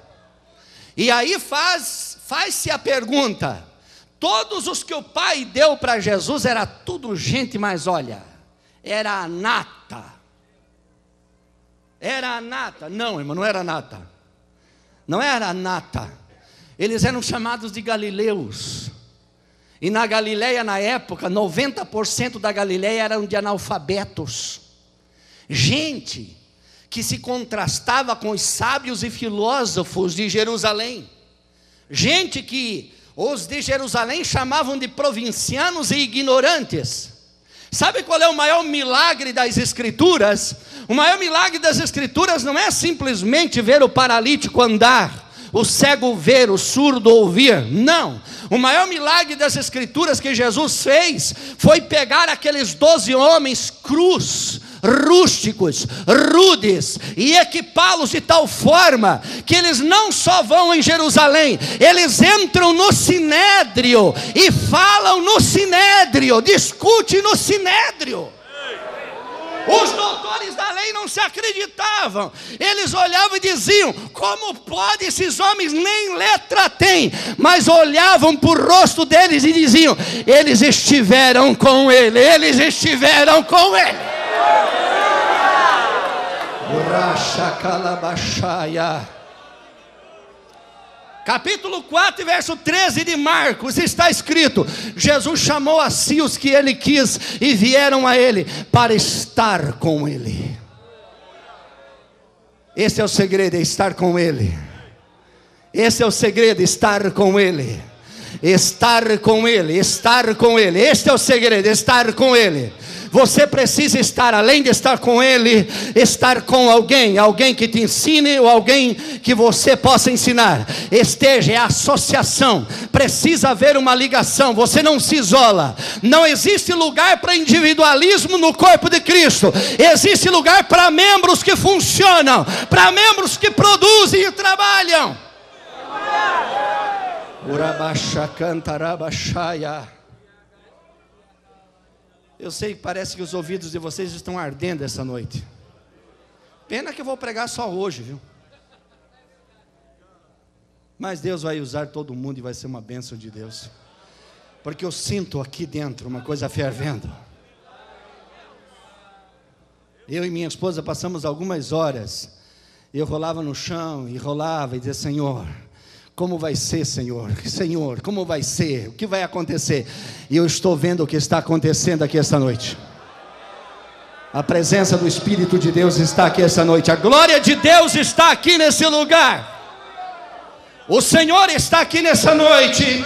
E aí faz-se a pergunta: todos os que o Pai deu para Jesus, era tudo gente, mas olha, era a nata. Era a nata. Não, irmão, não era a nata. Não era a nata. Eles eram chamados de galileus. E na Galileia, na época, 90% da Galileia eram de analfabetos. Gente que se contrastava com os sábios e filósofos de Jerusalém. Gente que os de Jerusalém chamavam de provincianos e ignorantes. Sabe qual é o maior milagre das Escrituras? O maior milagre das Escrituras não é simplesmente ver o paralítico andar, o cego ver, o surdo ouvir. Não. O maior milagre das Escrituras que Jesus fez foi pegar aqueles 12 homens crus, rústicos, rudes, e equipá-los de tal forma que eles não só vão em Jerusalém, eles entram no sinédrio e falam no sinédrio, discutem no sinédrio. Os doutores também não se acreditavam. Eles olhavam e diziam: como pode esses homens nem letra têm? Mas olhavam para o rosto deles e diziam: eles estiveram com ele, eles estiveram com ele. Capítulo 4, verso 13 de Marcos, está escrito: Jesus chamou a si os que ele quis e vieram a ele para estar com ele. Esse é o segredo, é estar com ele. Esse é o segredo, estar com ele. Estar com ele, estar com ele. Este é o segredo, estar com ele. Você precisa estar, além de estar com ele, estar com alguém que te ensine ou alguém que você possa ensinar. Esteja, é associação, precisa haver uma ligação, você não se isola. Não existe lugar para individualismo no corpo de Cristo. Existe lugar para membros que funcionam, para membros que produzem e trabalham. Urabaxa cantarabaxaia. Eu sei que parece que os ouvidos de vocês estão ardendo essa noite. Pena que eu vou pregar só hoje, viu? Mas Deus vai usar todo mundo e vai ser uma bênção de Deus. Porque eu sinto aqui dentro uma coisa fervendo. Eu e minha esposa passamos algumas horas. Eu rolava no chão e rolava e dizia: Senhor, como vai ser, Senhor? Senhor, como vai ser? O que vai acontecer? E eu estou vendo o que está acontecendo aqui esta noite. A presença do Espírito de Deus está aqui esta noite. A glória de Deus está aqui nesse lugar. O Senhor está aqui nessa noite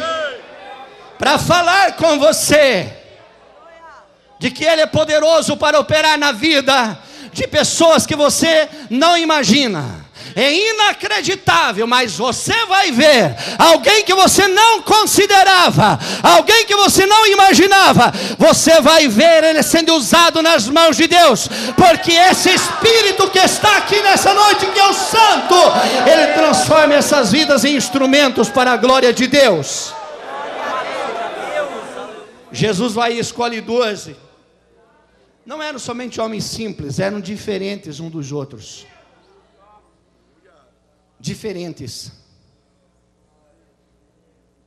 para falar com você de que Ele é poderoso para operar na vida de pessoas que você não imagina. É inacreditável, mas você vai ver alguém que você não considerava, alguém que você não imaginava. Você vai ver ele sendo usado nas mãos de Deus, porque esse Espírito que está aqui nessa noite, que é o Santo, ele transforma essas vidas em instrumentos para a glória de Deus. Jesus vai e escolhe 12. Não eram somente homens simples, eram diferentes uns dos outros. Diferentes.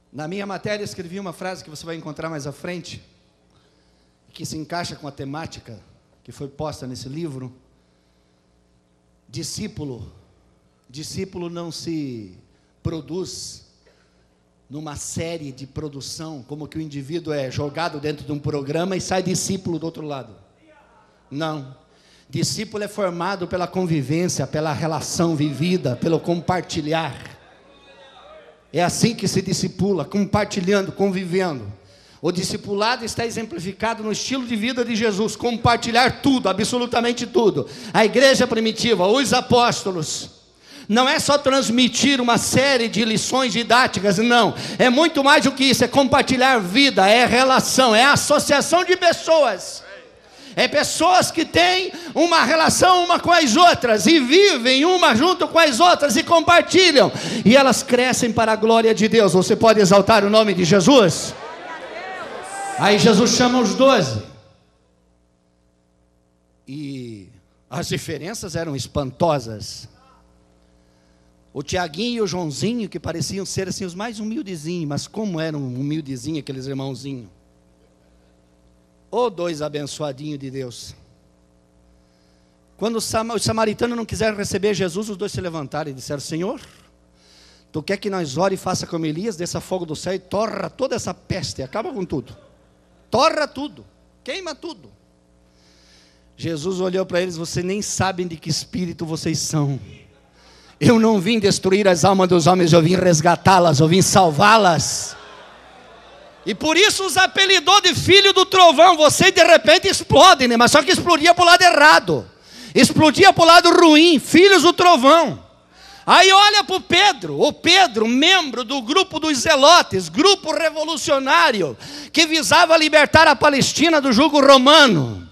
Na minha matéria escrevi uma frase que você vai encontrar mais à frente, que se encaixa com a temática que foi posta nesse livro. Discípulo não se produz numa série de produção, como que o indivíduo é jogado dentro de um programa e sai discípulo do outro lado. Não. Discípulo é formado pela convivência, pela relação vivida, pelo compartilhar. É assim que se discipula, compartilhando, convivendo. O discipulado está exemplificado no estilo de vida de Jesus, compartilhar tudo, absolutamente tudo. A igreja primitiva, os apóstolos, não é só transmitir uma série de lições didáticas, não. É muito mais do que isso, é compartilhar vida, é relação, é associação de pessoas. É pessoas que têm uma relação uma com as outras, e vivem uma junto com as outras, e compartilham, e elas crescem para a glória de Deus. Você pode exaltar o nome de Jesus? Aí Jesus chama os 12, e as diferenças eram espantosas. O Tiaguinho e o Joãozinho, que pareciam ser assim os mais humildezinhos, mas como eram humildezinhos aqueles irmãozinhos. Ô, dois abençoadinhos de Deus. Quando os samaritanos não quiseram receber Jesus, os dois se levantaram e disseram: Senhor, Tu quer que nós ore e faça como Elias, desça fogo do céu e torra toda essa peste, acaba com tudo. Torra tudo, queima tudo. Jesus olhou para eles: vocês nem sabem de que espírito vocês são. Eu não vim destruir as almas dos homens, eu vim resgatá-las, eu vim salvá-las. E por isso os apelidou de filho do trovão. Você de repente explode, né? Mas só que explodia para o lado errado. Explodia para o lado ruim, filhos do trovão. Aí olha para o Pedro, membro do grupo dos Zelotes, grupo revolucionário, que visava libertar a Palestina do jugo romano.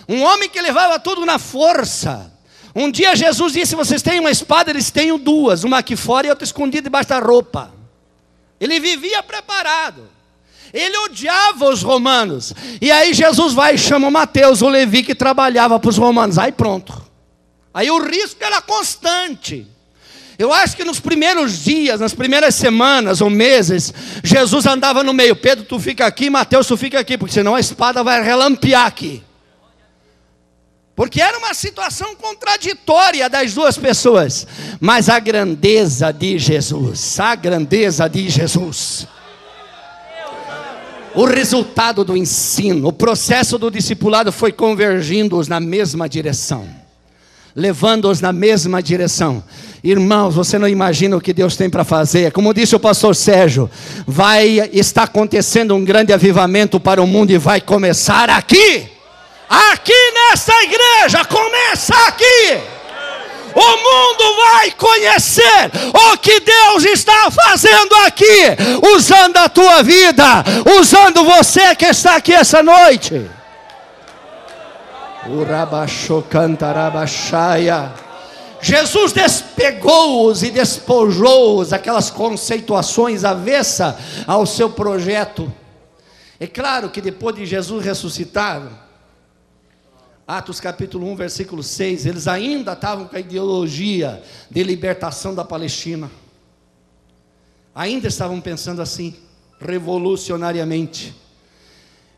Um homem que levava tudo na força. Um dia Jesus disse: vocês têm uma espada? Eles têm duas, uma aqui fora e outra escondida debaixo da roupa. Ele vivia preparado. Ele odiava os romanos. E aí Jesus vai e chama Mateus, o Levi, que trabalhava para os romanos. Aí pronto. Aí o risco era constante. Eu acho que nos primeiros dias, nas primeiras semanas ou meses, Jesus andava no meio. Pedro, tu fica aqui, Mateus, tu fica aqui, porque senão a espada vai relampear aqui. Porque era uma situação contraditória das duas pessoas. Mas a grandeza de Jesus, o resultado do ensino, o processo do discipulado foi convergindo-os na mesma direção, levando-os na mesma direção. Irmãos, você não imagina o que Deus tem para fazer. Como disse o pastor Sérgio, está acontecendo um grande avivamento para o mundo e vai começar aqui nessa igreja, começa aqui. O mundo vai conhecer o que Deus está fazendo aqui, usando a tua vida, usando você que está aqui essa noite. Jesus despegou-os e despojou-os aquelas conceituações avessas ao seu projeto. É claro que depois de Jesus ressuscitado, Atos capítulo 1, versículo 6, eles ainda estavam com a ideologia de libertação da Palestina. Ainda estavam pensando assim, revolucionariamente.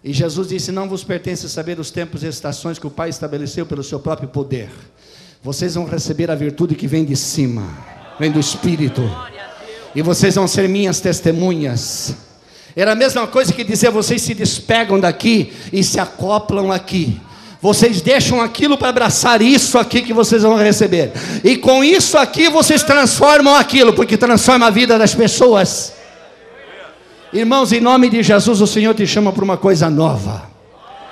E Jesus disse: não vos pertence saber os tempos e estações que o Pai estabeleceu pelo seu próprio poder. Vocês vão receber a virtude que vem de cima, vem do Espírito. E vocês vão ser minhas testemunhas. Era a mesma coisa que dizer: vocês se despegam daqui e se acoplam aqui. Vocês deixam aquilo para abraçar isso aqui que vocês vão receber. E com isso aqui vocês transformam aquilo, porque transforma a vida das pessoas. Irmãos, em nome de Jesus, o Senhor te chama para uma coisa nova.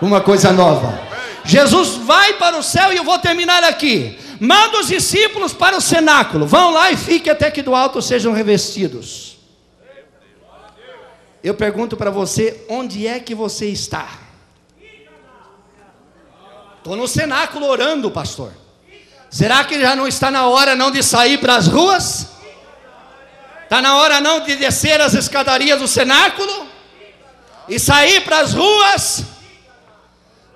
Uma coisa nova. Jesus vai para o céu, e eu vou terminar aqui. Manda os discípulos para o cenáculo. Vão lá e fiquem até que do alto sejam revestidos. Eu pergunto para você: onde é que você está? Estou no cenáculo orando, pastor. Será que já não está na hora não de sair para as ruas? Está na hora não de descer as escadarias do cenáculo e sair para as ruas?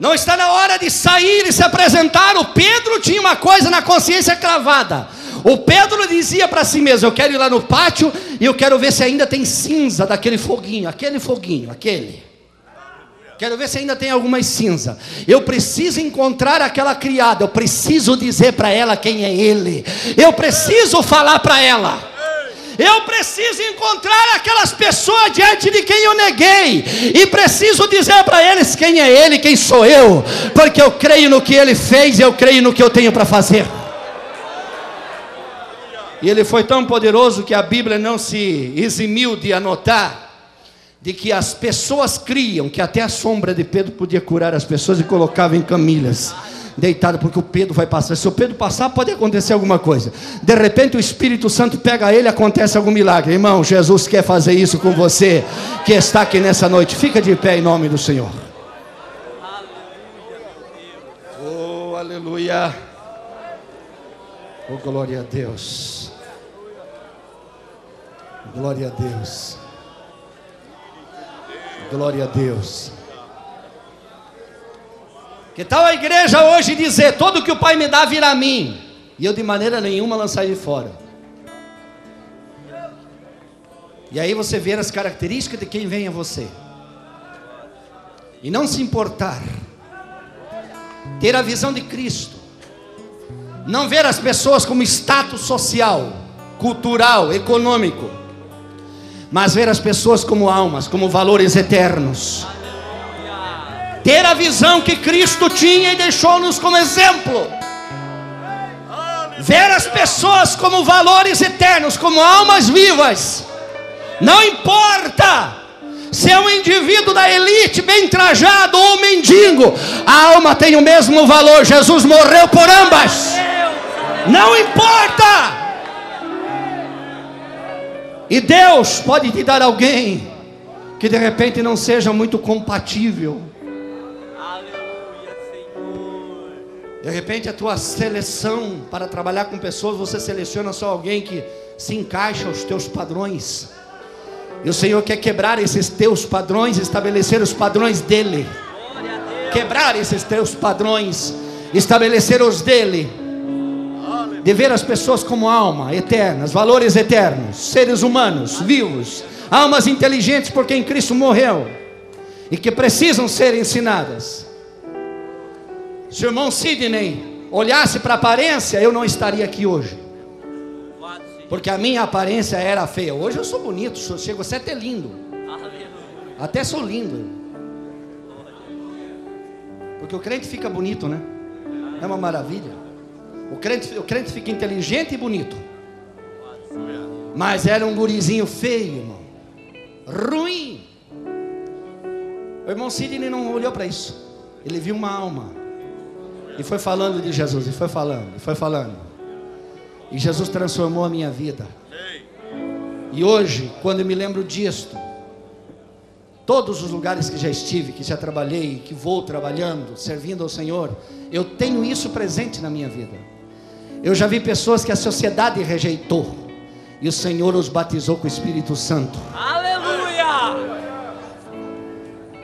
Não está na hora de sair e se apresentar? O Pedro tinha uma coisa na consciência cravada. O Pedro dizia para si mesmo: eu quero ir lá no pátio e eu quero ver se ainda tem cinza daquele foguinho, aquele. Quero ver se ainda tem alguma cinza. Eu preciso encontrar aquela criada. Eu preciso dizer para ela quem é ele. Eu preciso falar para ela. Eu preciso encontrar aquelas pessoas diante de quem eu neguei. E preciso dizer para eles quem é ele, quem sou eu. Porque eu creio no que ele fez e eu creio no que eu tenho para fazer. E ele foi tão poderoso que a Bíblia não se eximiu de anotar de que as pessoas criam que até a sombra de Pedro podia curar as pessoas e colocava em camilhas, deitado, porque o Pedro vai passar. Se o Pedro passar, pode acontecer alguma coisa. De repente o Espírito Santo pega ele, acontece algum milagre. Irmão, Jesus quer fazer isso com você que está aqui nessa noite. Fica de pé em nome do Senhor. Oh, aleluia. Oh, glória a Deus. Glória a Deus. Glória a Deus. Que tal a igreja hoje dizer: todo que o Pai me dá virá a mim, e eu de maneira nenhuma lançar de fora. E aí você vê as características de quem vem a você, e não se importar, ter a visão de Cristo, não ver as pessoas como status social, cultural, econômico, mas ver as pessoas como almas, como valores eternos. Ter a visão que Cristo tinha e deixou-nos como exemplo. Ver as pessoas como valores eternos, como almas vivas. Não importa se é um indivíduo da elite, bem trajado, ou um mendigo, a alma tem o mesmo valor. Jesus morreu por ambas. Não importa. E Deus pode te dar alguém que de repente não seja muito compatível. De repente a tua seleção para trabalhar com pessoas, você seleciona só alguém que se encaixa aos teus padrões. E o Senhor quer quebrar esses teus padrões, estabelecer os padrões dele. Quebrar esses teus padrões, estabelecer os dele. de ver as pessoas como alma eternas, valores eternos, seres humanos, vivos, almas inteligentes por quem Cristo morreu e que precisam ser ensinadas. Se o irmão Sidney olhasse para a aparência, eu não estaria aqui hoje, porque a minha aparência era feia. Hoje eu sou bonito, chego a até lindo, até sou lindo, porque o crente fica bonito, né? É uma maravilha. O crente fica inteligente e bonito. Mas era um gurizinho feio, irmão, ruim. O irmão Sidney não olhou para isso. Ele viu uma alma e foi falando de Jesus, e foi falando, e foi falando. E Jesus transformou a minha vida. E hoje, quando eu me lembro disto, todos os lugares que já estive, que já trabalhei, que vou trabalhando, servindo ao Senhor, eu tenho isso presente na minha vida. Eu já vi pessoas que a sociedade rejeitou, e o Senhor os batizou com o Espírito Santo. Aleluia!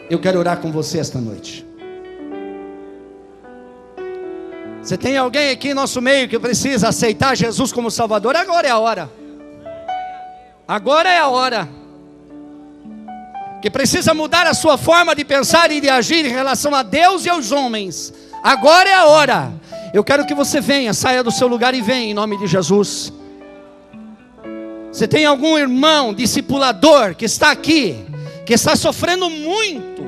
Eu quero orar com você esta noite. Você tem alguém aqui em nosso meio que precisa aceitar Jesus como Salvador? Agora é a hora. Agora é a hora. Que precisa mudar a sua forma de pensar e de agir em relação a Deus e aos homens. Agora é a hora. Eu quero que você venha, saia do seu lugar e venha em nome de Jesus. Você tem algum irmão discipulador que está aqui, que está sofrendo muito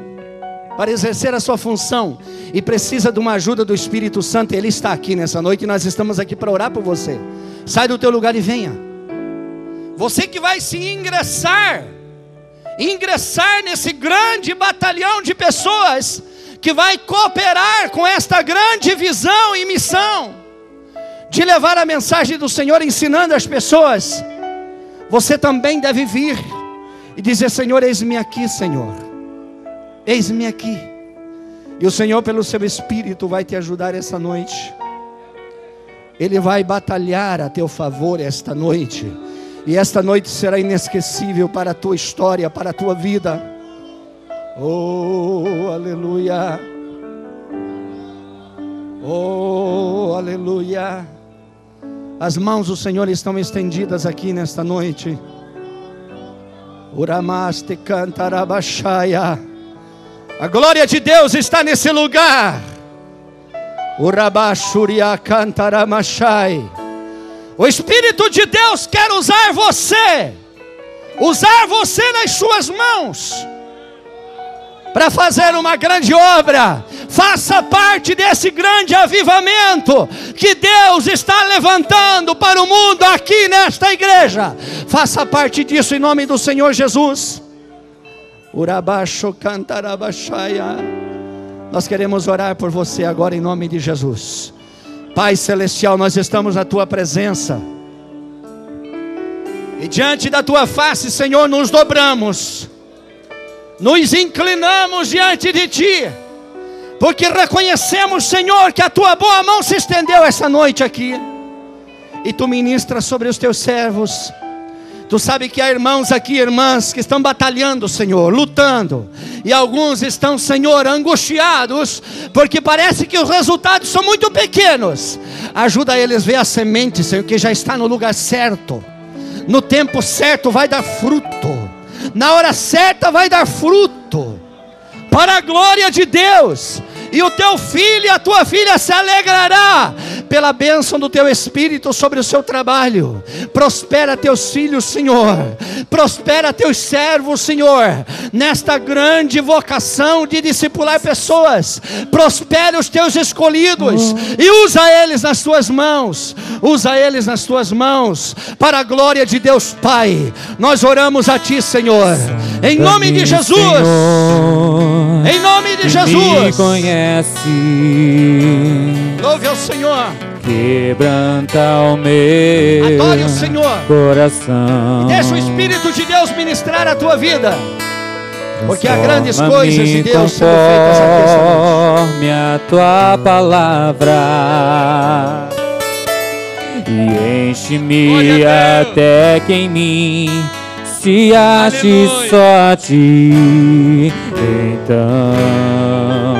para exercer a sua função e precisa de uma ajuda do Espírito Santo? Ele está aqui nessa noite e nós estamos aqui para orar por você. Sai do teu lugar e venha. Você que vai se ingressar nesse grande batalhão de pessoas que vai cooperar com esta grande visão e missão de levar a mensagem do Senhor ensinando as pessoas. Você também deve vir e dizer: Senhor, eis-me aqui, Senhor, eis-me aqui. E o Senhor, pelo seu Espírito, vai te ajudar essa noite. Ele vai batalhar a teu favor esta noite. E esta noite será inesquecível para a tua história, para a tua vida. Oh, aleluia. Oh, aleluia. As mãos do Senhor estão estendidas aqui nesta noite. Uramaste cantarabashaya. A glória de Deus está nesse lugar. Urabashuria cantaramashai. O Espírito de Deus quer usar você nas suas mãos, para fazer uma grande obra. Faça parte desse grande avivamento que Deus está levantando para o mundo aqui nesta igreja. Faça parte disso em nome do Senhor Jesus. Urabasho cantarabashaya. Nós queremos orar por você agora em nome de Jesus. Pai Celestial, nós estamos na Tua presença, e diante da Tua face, Senhor, nos dobramos, nos inclinamos diante de Ti, porque reconhecemos, Senhor, que a Tua boa mão se estendeu essa noite aqui, e Tu ministras sobre os Teus servos. Tu sabe que há irmãos aqui, irmãs, que estão batalhando, Senhor, lutando. E alguns estão, Senhor, angustiados, porque parece que os resultados são muito pequenos. Ajuda eles a ver a semente, Senhor, que já está no lugar certo. No tempo certo vai dar fruto. Na hora certa vai dar fruto. Para a glória de Deus. E o teu filho e a tua filha se alegrará pela bênção do teu Espírito sobre o seu trabalho. Prospera teus filhos, Senhor. Prospera teus servos, Senhor, nesta grande vocação de discipular pessoas. Prospera os teus escolhidos e usa eles nas tuas mãos. Usa eles nas tuas mãos, para a glória de Deus Pai. Nós oramos a Ti, Senhor, em nome de Jesus. Em nome de Jesus. Me conhece. Louve ao Senhor. Quebranta o meu Adore o Senhor. Coração. E deixa o Espírito de Deus ministrar a tua vida, porque há grandes coisas de Deus sendo feitas aqui esta noite. Conforme a Tua palavra, e enche-me até que em mim se ache só a Ti. Então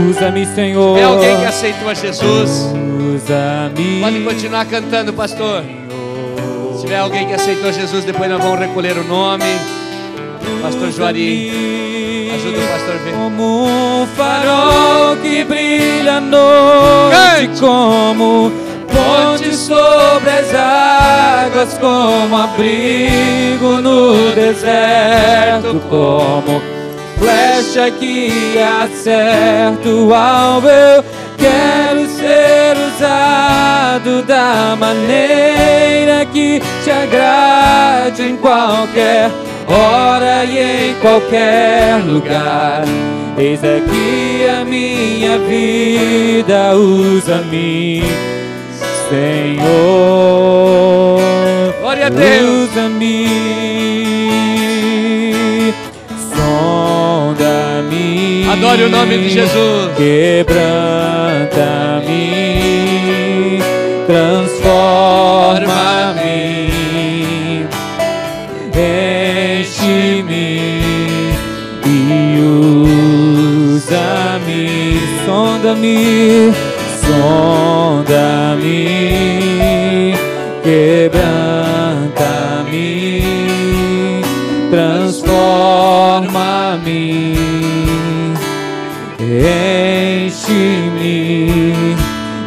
usa-me, Senhor. É alguém que aceitou a Jesus? usa-me. Pode continuar cantando, pastor. Se tiver alguém que aceitou Jesus, depois nós vamos recolher o nome. Pastor Juari, ajuda o pastor a ver. Como um farol que brilha à noite, como ponte sobre as águas, como abrigo no deserto, como flecha que acerta o alvo. Eu quero ser usado da maneira que te agrade, em qualquer hora e em qualquer lugar. Eis aqui a minha vida, usa-me, Senhor. Glória a Deus. Usa-me, sonda-me. Adore o nome de Jesus. Quebranta-me, transforma-me, enche-me e usa-me. Sonda-me, sonda-me, quebranta-me, transforma-me, enche-me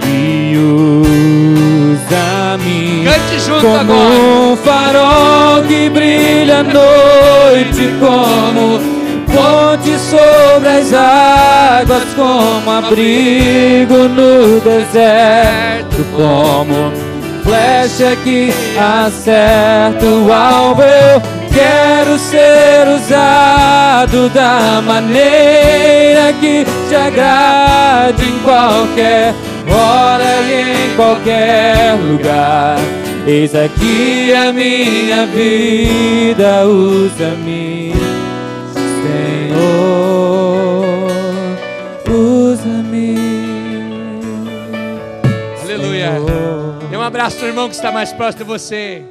e usa-me. Cante junto como agora. Um farol que brilha à noite, como ponte sobre as águas, como abrigo no deserto, como flecha que acerta o alvo. Eu quero ser usado da maneira que te agrade, em qualquer hora e em qualquer lugar. Eis aqui a minha vida, usa-me, Senhor, usa-me. Aleluia. Dê um abraço ao irmão que está mais próximo de você.